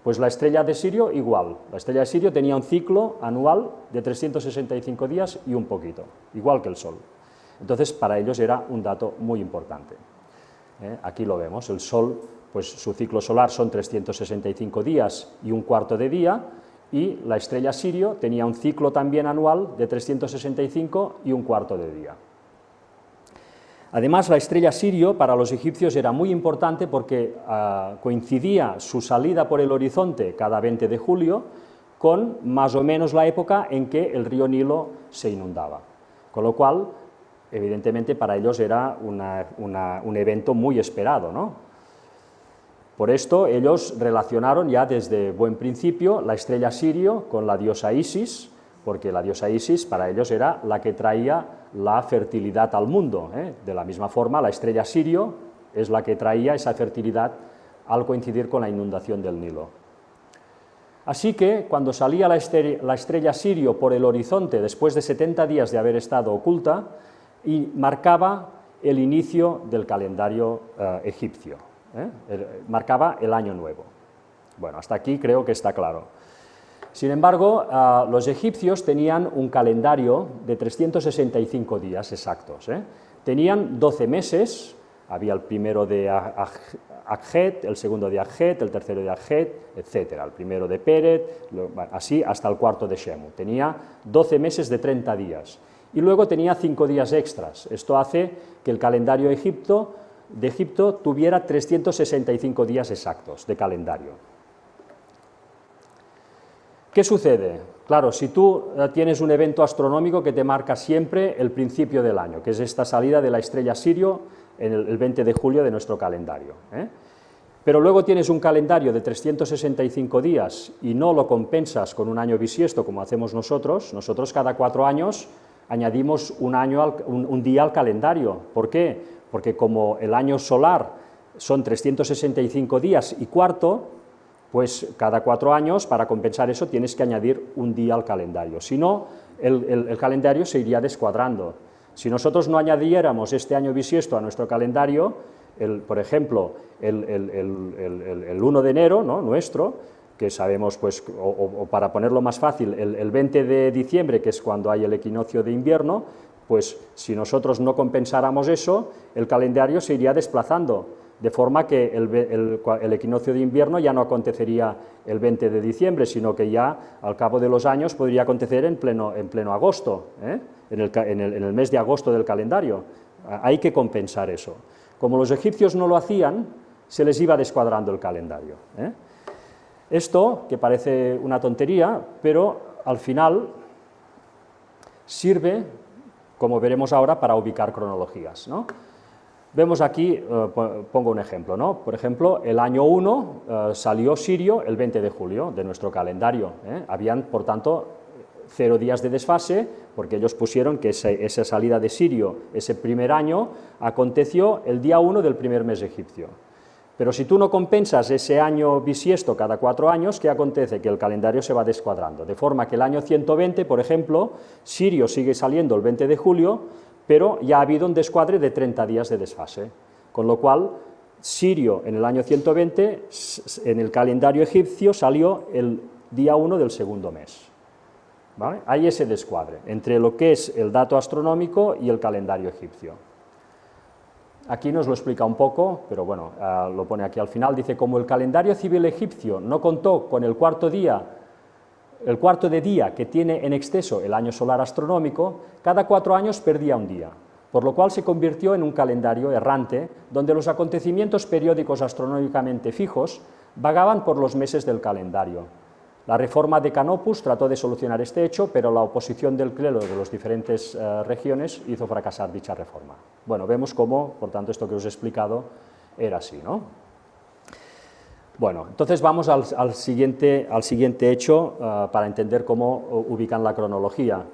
Pues la estrella de Sirio igual. La estrella de Sirio tenía un ciclo anual de 365 días y un poquito, igual que el Sol. Entonces, para ellos era un dato muy importante. Aquí lo vemos, el Sol, pues su ciclo solar son 365 días y un cuarto de día, y la estrella Sirio tenía un ciclo también anual de 365 y un cuarto de día. Además, la estrella Sirio para los egipcios era muy importante porque coincidía su salida por el horizonte cada 20 de julio con más o menos la época en que el río Nilo se inundaba. Con lo cual, evidentemente, para ellos era un evento muy esperado, ¿no? Por esto, ellos relacionaron ya desde buen principio la estrella Sirio con la diosa Isis, porque la diosa Isis para ellos era la que traía la fertilidad al mundo. De la misma forma, la estrella Sirio es la que traía esa fertilidad al coincidir con la inundación del Nilo. Así que, cuando salía la estrella Sirio por el horizonte después de 70 días de haber estado oculta, y marcaba el inicio del calendario egipcio, marcaba el año nuevo. Bueno, hasta aquí creo que está claro. Sin embargo, los egipcios tenían un calendario de 365 días exactos. Tenían 12 meses, había el primero de Akhet, el segundo de Akhet, el tercero de Akhet, etc. El primero de Peret, así hasta el cuarto de Shemu. Tenía 12 meses de 30 días. Y luego tenía 5 días extras. Esto hace que el calendario de Egipto tuviera 365 días exactos de calendario. ¿Qué sucede? Claro, si tú tienes un evento astronómico que te marca siempre el principio del año, que es esta salida de la estrella Sirio en el 20 de julio de nuestro calendario, pero luego tienes un calendario de 365 días y no lo compensas con un año bisiesto como hacemos nosotros cada 4 años añadimos un día al calendario. ¿Por qué? Porque como el año solar son 365 días y cuarto, pues cada 4 años, para compensar eso, tienes que añadir un día al calendario. Si no, el calendario se iría descuadrando. Si nosotros no añadiéramos este año bisiesto a nuestro calendario, por ejemplo, el 1 de enero, ¿no?, nuestro, que sabemos, pues, o para ponerlo más fácil, el 20 de diciembre, que es cuando hay el equinoccio de invierno, pues si nosotros no compensáramos eso, el calendario se iría desplazando, de forma que el equinoccio de invierno ya no acontecería el 20 de diciembre, sino que ya al cabo de los años podría acontecer en pleno agosto, en el mes de agosto del calendario. Hay que compensar eso. Como los egipcios no lo hacían, se les iba descuadrando el calendario. Esto, que parece una tontería, pero al final sirve, como veremos ahora, para ubicar cronologías, ¿no? Vemos aquí, pongo un ejemplo, ¿no? Por ejemplo, el año 1 salió Sirio el 20 de julio de nuestro calendario. Habían, por tanto, 0 días de desfase, porque ellos pusieron que esa salida de Sirio, ese primer año, aconteció el día 1 del primer mes egipcio. Pero si tú no compensas ese año bisiesto cada 4 años, ¿qué acontece? Que el calendario se va descuadrando, de forma que el año 120, por ejemplo, Sirio sigue saliendo el 20 de julio, pero ya ha habido un descuadre de 30 días de desfase, con lo cual Sirio en el año 120, en el calendario egipcio, salió el día 1 del segundo mes. ¿Vale? Hay ese descuadre entre lo que es el dato astronómico y el calendario egipcio. Aquí nos lo explica un poco, pero bueno, lo pone aquí al final, dice: como el calendario civil egipcio no contó con el cuarto de día que tiene en exceso el año solar astronómico, cada 4 años perdía un día, por lo cual se convirtió en un calendario errante, donde los acontecimientos periódicos astronómicamente fijos vagaban por los meses del calendario. La reforma de Canopus trató de solucionar este hecho, pero la oposición del clero de las diferentes regiones hizo fracasar dicha reforma. Bueno, vemos cómo, por tanto, esto que os he explicado era así, ¿no? Bueno, entonces vamos al siguiente hecho para entender cómo ubican la cronología.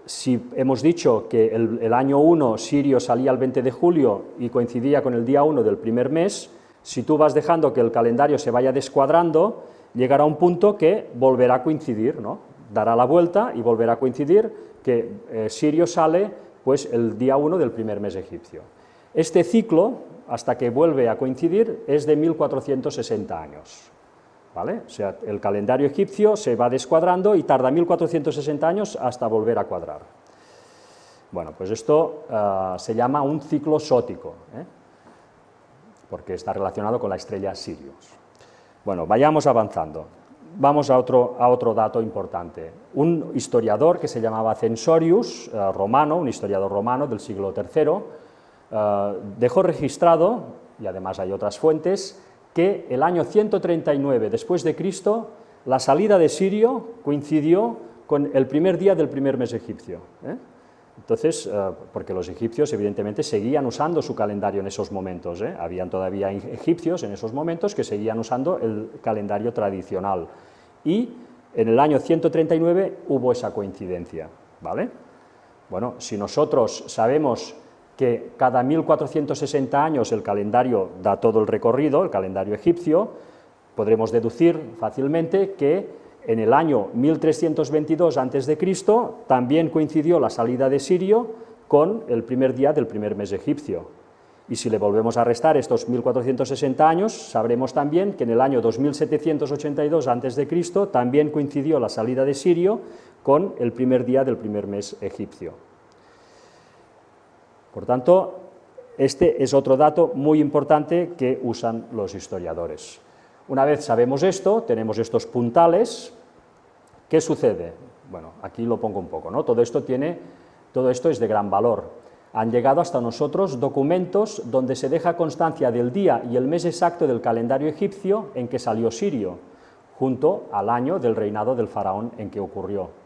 Si hemos dicho que el año 1 Sirio salía el 20 de julio y coincidía con el día 1 del primer mes, si tú vas dejando que el calendario se vaya descuadrando, llegará un punto que volverá a coincidir, ¿no? Dará la vuelta y volverá a coincidir que Sirio sale pues, el día 1 del primer mes egipcio. Este ciclo, hasta que vuelve a coincidir, es de 1460 años. ¿Vale? O sea, el calendario egipcio se va descuadrando y tarda 1460 años hasta volver a cuadrar. Bueno, pues esto se llama un ciclo sótico, porque está relacionado con la estrella Sirius. Bueno, vayamos avanzando. Vamos a otro dato importante. Un historiador que se llamaba Censorius, romano, un historiador romano del siglo III, dejó registrado, y además hay otras fuentes, que el año 139 después de Cristo, la salida de Sirio coincidió con el primer día del primer mes egipcio. Entonces, porque los egipcios evidentemente seguían usando su calendario en esos momentos, habían todavía egipcios en esos momentos que seguían usando el calendario tradicional, y en el año 139 hubo esa coincidencia, ¿vale? Bueno, si nosotros sabemos que cada 1460 años el calendario da todo el recorrido, el calendario egipcio, podremos deducir fácilmente que en el año 1322 a.C. también coincidió la salida de Sirio con el primer día del primer mes egipcio. Y si le volvemos a restar estos 1460 años, sabremos también que en el año 2782 a.C. también coincidió la salida de Sirio con el primer día del primer mes egipcio. Por tanto, este es otro dato muy importante que usan los historiadores. Una vez sabemos esto, tenemos estos puntales, ¿qué sucede? Bueno, aquí lo pongo un poco, ¿no? Todo esto es de gran valor. Han llegado hasta nosotros documentos donde se deja constancia del día y el mes exacto del calendario egipcio en que salió Sirio, junto al año del reinado del faraón en que ocurrió.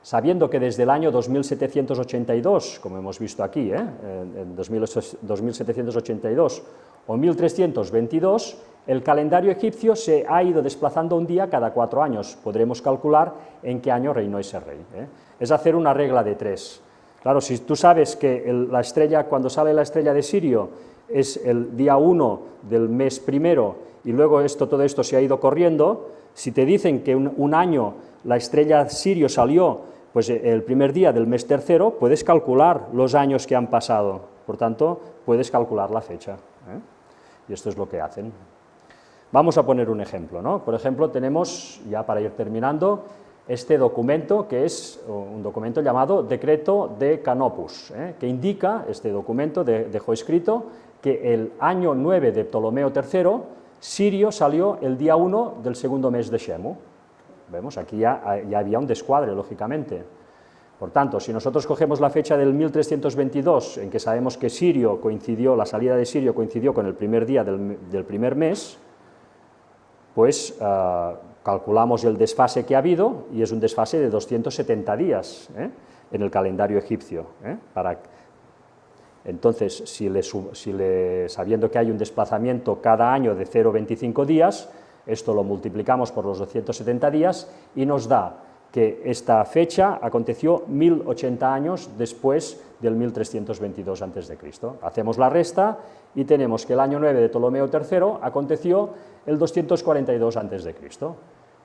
Sabiendo que desde el año 2782, como hemos visto aquí, en 2782 o 1322, el calendario egipcio se ha ido desplazando un día cada 4 años. Podremos calcular en qué año reinó ese rey. Es hacer una regla de 3. Claro, si tú sabes que la estrella, cuando sale la estrella de Sirio, es el día 1 del mes primero y luego todo esto se ha ido corriendo, si te dicen que un año la estrella Sirio salió pues el primer día del mes tercero, puedes calcular los años que han pasado, por tanto, puedes calcular la fecha. Y esto es lo que hacen. Vamos a poner un ejemplo, ¿no? Por ejemplo, tenemos, ya para ir terminando, este documento, que es un documento llamado Decreto de Canopus, que indica, este documento dejó escrito, que el año 9 de Ptolomeo III, Sirio salió el día 1 del segundo mes de Shemu. Vemos, aquí ya había un descuadre, lógicamente. Por tanto, si nosotros cogemos la fecha del 1322, en que sabemos que Sirio coincidió, la salida de Sirio coincidió con el primer día del primer mes, pues calculamos el desfase que ha habido, y es un desfase de 270 días en el calendario egipcio. Entonces, sabiendo que hay un desplazamiento cada año de 0,25 días, esto lo multiplicamos por los 270 días y nos da que esta fecha aconteció 1080 años después del 1322 a.C. Hacemos la resta y tenemos que el año 9 de Ptolomeo III aconteció el 242 a.C.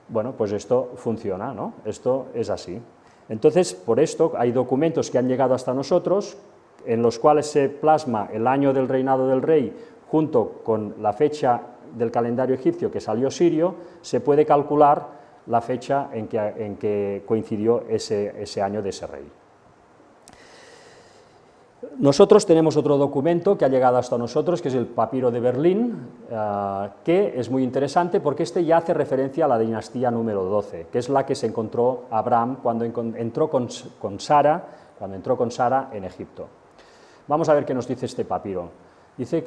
Bueno, pues esto funciona, ¿no? Esto es así. Entonces, por esto hay documentos que han llegado hasta nosotros en los cuales se plasma el año del reinado del rey junto con la fecha del calendario egipcio que salió Sirio, se puede calcular la fecha en que coincidió ese año de ese rey. Nosotros tenemos otro documento que ha llegado hasta nosotros, que es el Papiro de Berlín, que es muy interesante porque este ya hace referencia a la dinastía número 12, que es la que se encontró Abraham cuando entró con Sara en Egipto. Vamos a ver qué nos dice este papiro.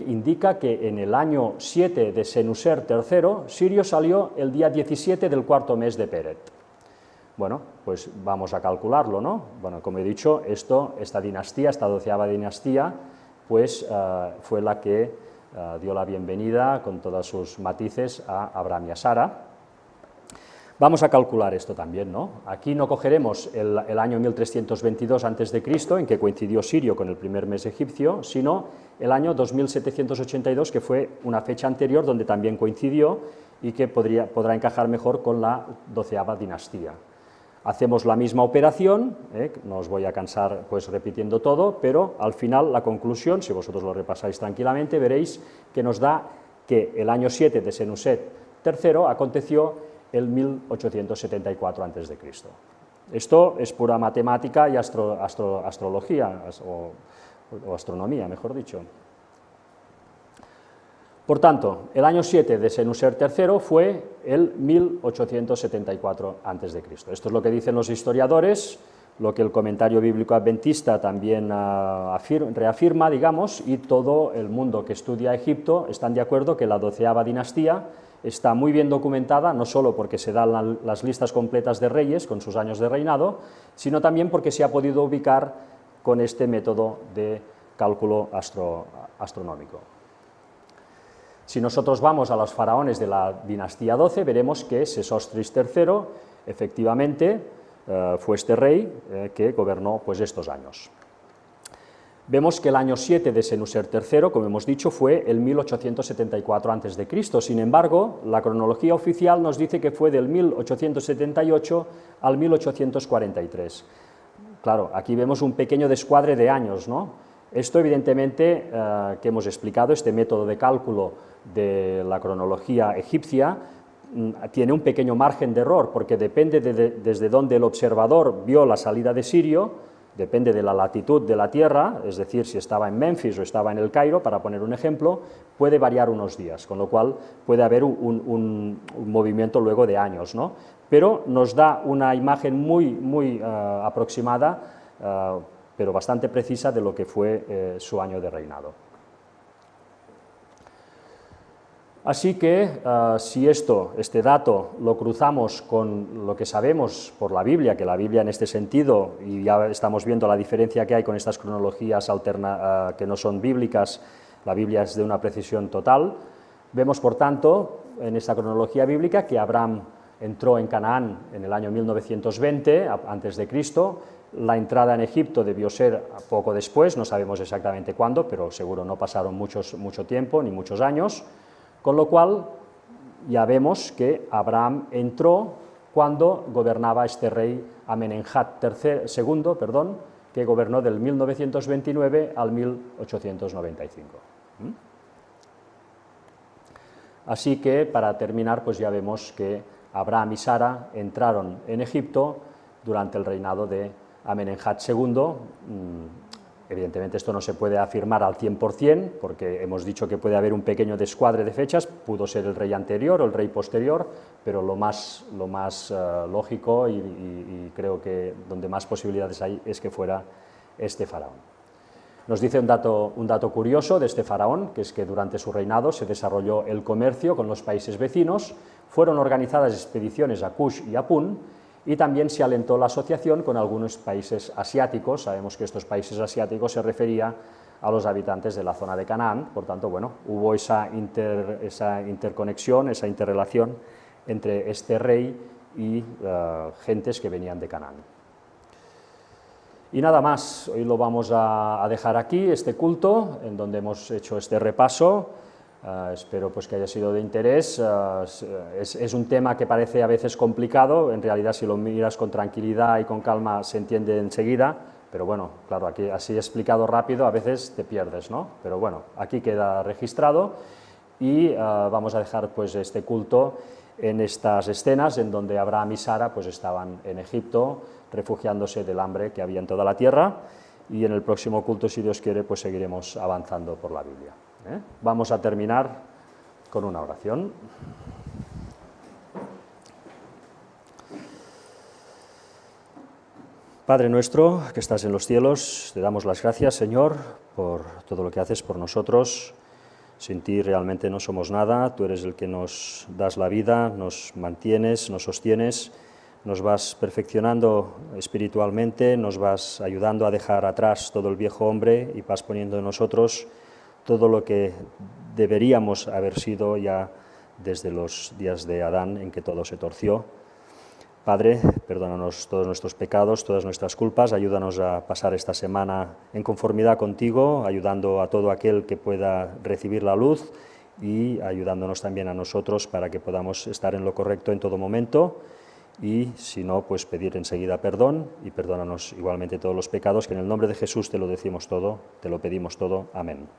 Indica que en el año 7 de Senusert III, Sirio salió el día 17 del cuarto mes de Peret. Bueno, pues vamos a calcularlo, ¿no? Bueno, como he dicho, esta dinastía, esta 12ª dinastía, pues fue la que dio la bienvenida, con todos sus matices, a Abraham y a Sara. Vamos a calcular esto también, ¿no? Aquí no cogeremos el año 1322 a.C., en que coincidió Sirio con el primer mes egipcio, sino el año 2782, que fue una fecha anterior donde también coincidió y que podrá encajar mejor con la 12ª dinastía. Hacemos la misma operación, no os voy a cansar pues repitiendo todo, pero al final la conclusión, si vosotros lo repasáis tranquilamente, veréis que nos da que el año 7 de Senusret III aconteció el 1874 a.C. Esto es pura matemática y astrología, o astronomía, mejor dicho. Por tanto, el año 7 de Senusret III fue el 1874 a.C. Esto es lo que dicen los historiadores, lo que el comentario bíblico adventista también reafirma, digamos, y todo el mundo que estudia Egipto están de acuerdo que la 12ª dinastía está muy bien documentada, no solo porque se dan las listas completas de reyes con sus años de reinado, sino también porque se ha podido ubicar con este método de cálculo astronómico. Si nosotros vamos a los faraones de la dinastía 12, veremos que Sesostris III, efectivamente, fue este rey que gobernó pues, estos años. Vemos que el año 7 de Senusret III, como hemos dicho, fue el 1874 a.C. Sin embargo, la cronología oficial nos dice que fue del 1878 al 1843. Claro, aquí vemos un pequeño descuadre de años, ¿no? Esto, evidentemente, que hemos explicado, este método de cálculo de la cronología egipcia, tiene un pequeño margen de error, porque depende desde donde el observador vio la salida de Sirio, depende de la latitud de la Tierra, es decir, si estaba en Memphis o estaba en el Cairo, para poner un ejemplo, puede variar unos días, con lo cual puede haber un movimiento luego de años, ¿no? Pero nos da una imagen muy aproximada, pero bastante precisa de lo que fue su año de reinado. Así que, si este dato lo cruzamos con lo que sabemos por la Biblia, que la Biblia en este sentido, y ya estamos viendo la diferencia que hay con estas cronologías que no son bíblicas, la Biblia es de una precisión total, vemos por tanto en esta cronología bíblica que Abraham entró en Canaán en el año 1920 a.C., la entrada en Egipto debió ser poco después, no sabemos exactamente cuándo, pero seguro no pasaron mucho tiempo ni muchos años. Con lo cual, ya vemos que Abraham entró cuando gobernaba este rey Amenemhat II, que gobernó del 1929 al 1895. Así que, para terminar, pues ya vemos que Abraham y Sara entraron en Egipto durante el reinado de Amenemhat II. Evidentemente esto no se puede afirmar al 100%, porque hemos dicho que puede haber un pequeño descuadre de fechas, pudo ser el rey anterior o el rey posterior, pero lo más lógico y creo que donde más posibilidades hay es que fuera este faraón. Nos dice un dato curioso de este faraón, que es que durante su reinado se desarrolló el comercio con los países vecinos, fueron organizadas expediciones a Kush y a Pun, y también se alentó la asociación con algunos países asiáticos. Sabemos que estos países asiáticos se refería a los habitantes de la zona de Canaán, por tanto, bueno, hubo esa interconexión, esa interrelación entre este rey y gentes que venían de Canaán. Y nada más, hoy lo vamos a dejar aquí, este culto, en donde hemos hecho este repaso. Espero pues que haya sido de interés. Es un tema que parece a veces complicado, en realidad si lo miras con tranquilidad y con calma se entiende enseguida, pero bueno, claro, aquí así explicado rápido a veces te pierdes, ¿no? Pero bueno, aquí queda registrado y vamos a dejar pues este culto en estas escenas en donde Abraham y Sara pues estaban en Egipto refugiándose del hambre que había en toda la tierra, y en el próximo culto, si Dios quiere, pues seguiremos avanzando por la Biblia. Vamos a terminar con una oración. Padre nuestro, que estás en los cielos, te damos las gracias, Señor, por todo lo que haces por nosotros. Sin ti realmente no somos nada, tú eres el que nos das la vida, nos mantienes, nos sostienes, nos vas perfeccionando espiritualmente, nos vas ayudando a dejar atrás todo el viejo hombre y vas poniendo en nosotros todo lo que deberíamos haber sido ya desde los días de Adán, en que todo se torció. Padre, perdónanos todos nuestros pecados, todas nuestras culpas, ayúdanos a pasar esta semana en conformidad contigo, ayudando a todo aquel que pueda recibir la luz y ayudándonos también a nosotros para que podamos estar en lo correcto en todo momento y, si no, pues pedir enseguida perdón y perdónanos igualmente todos los pecados, que en el nombre de Jesús te lo decimos todo, te lo pedimos todo. Amén.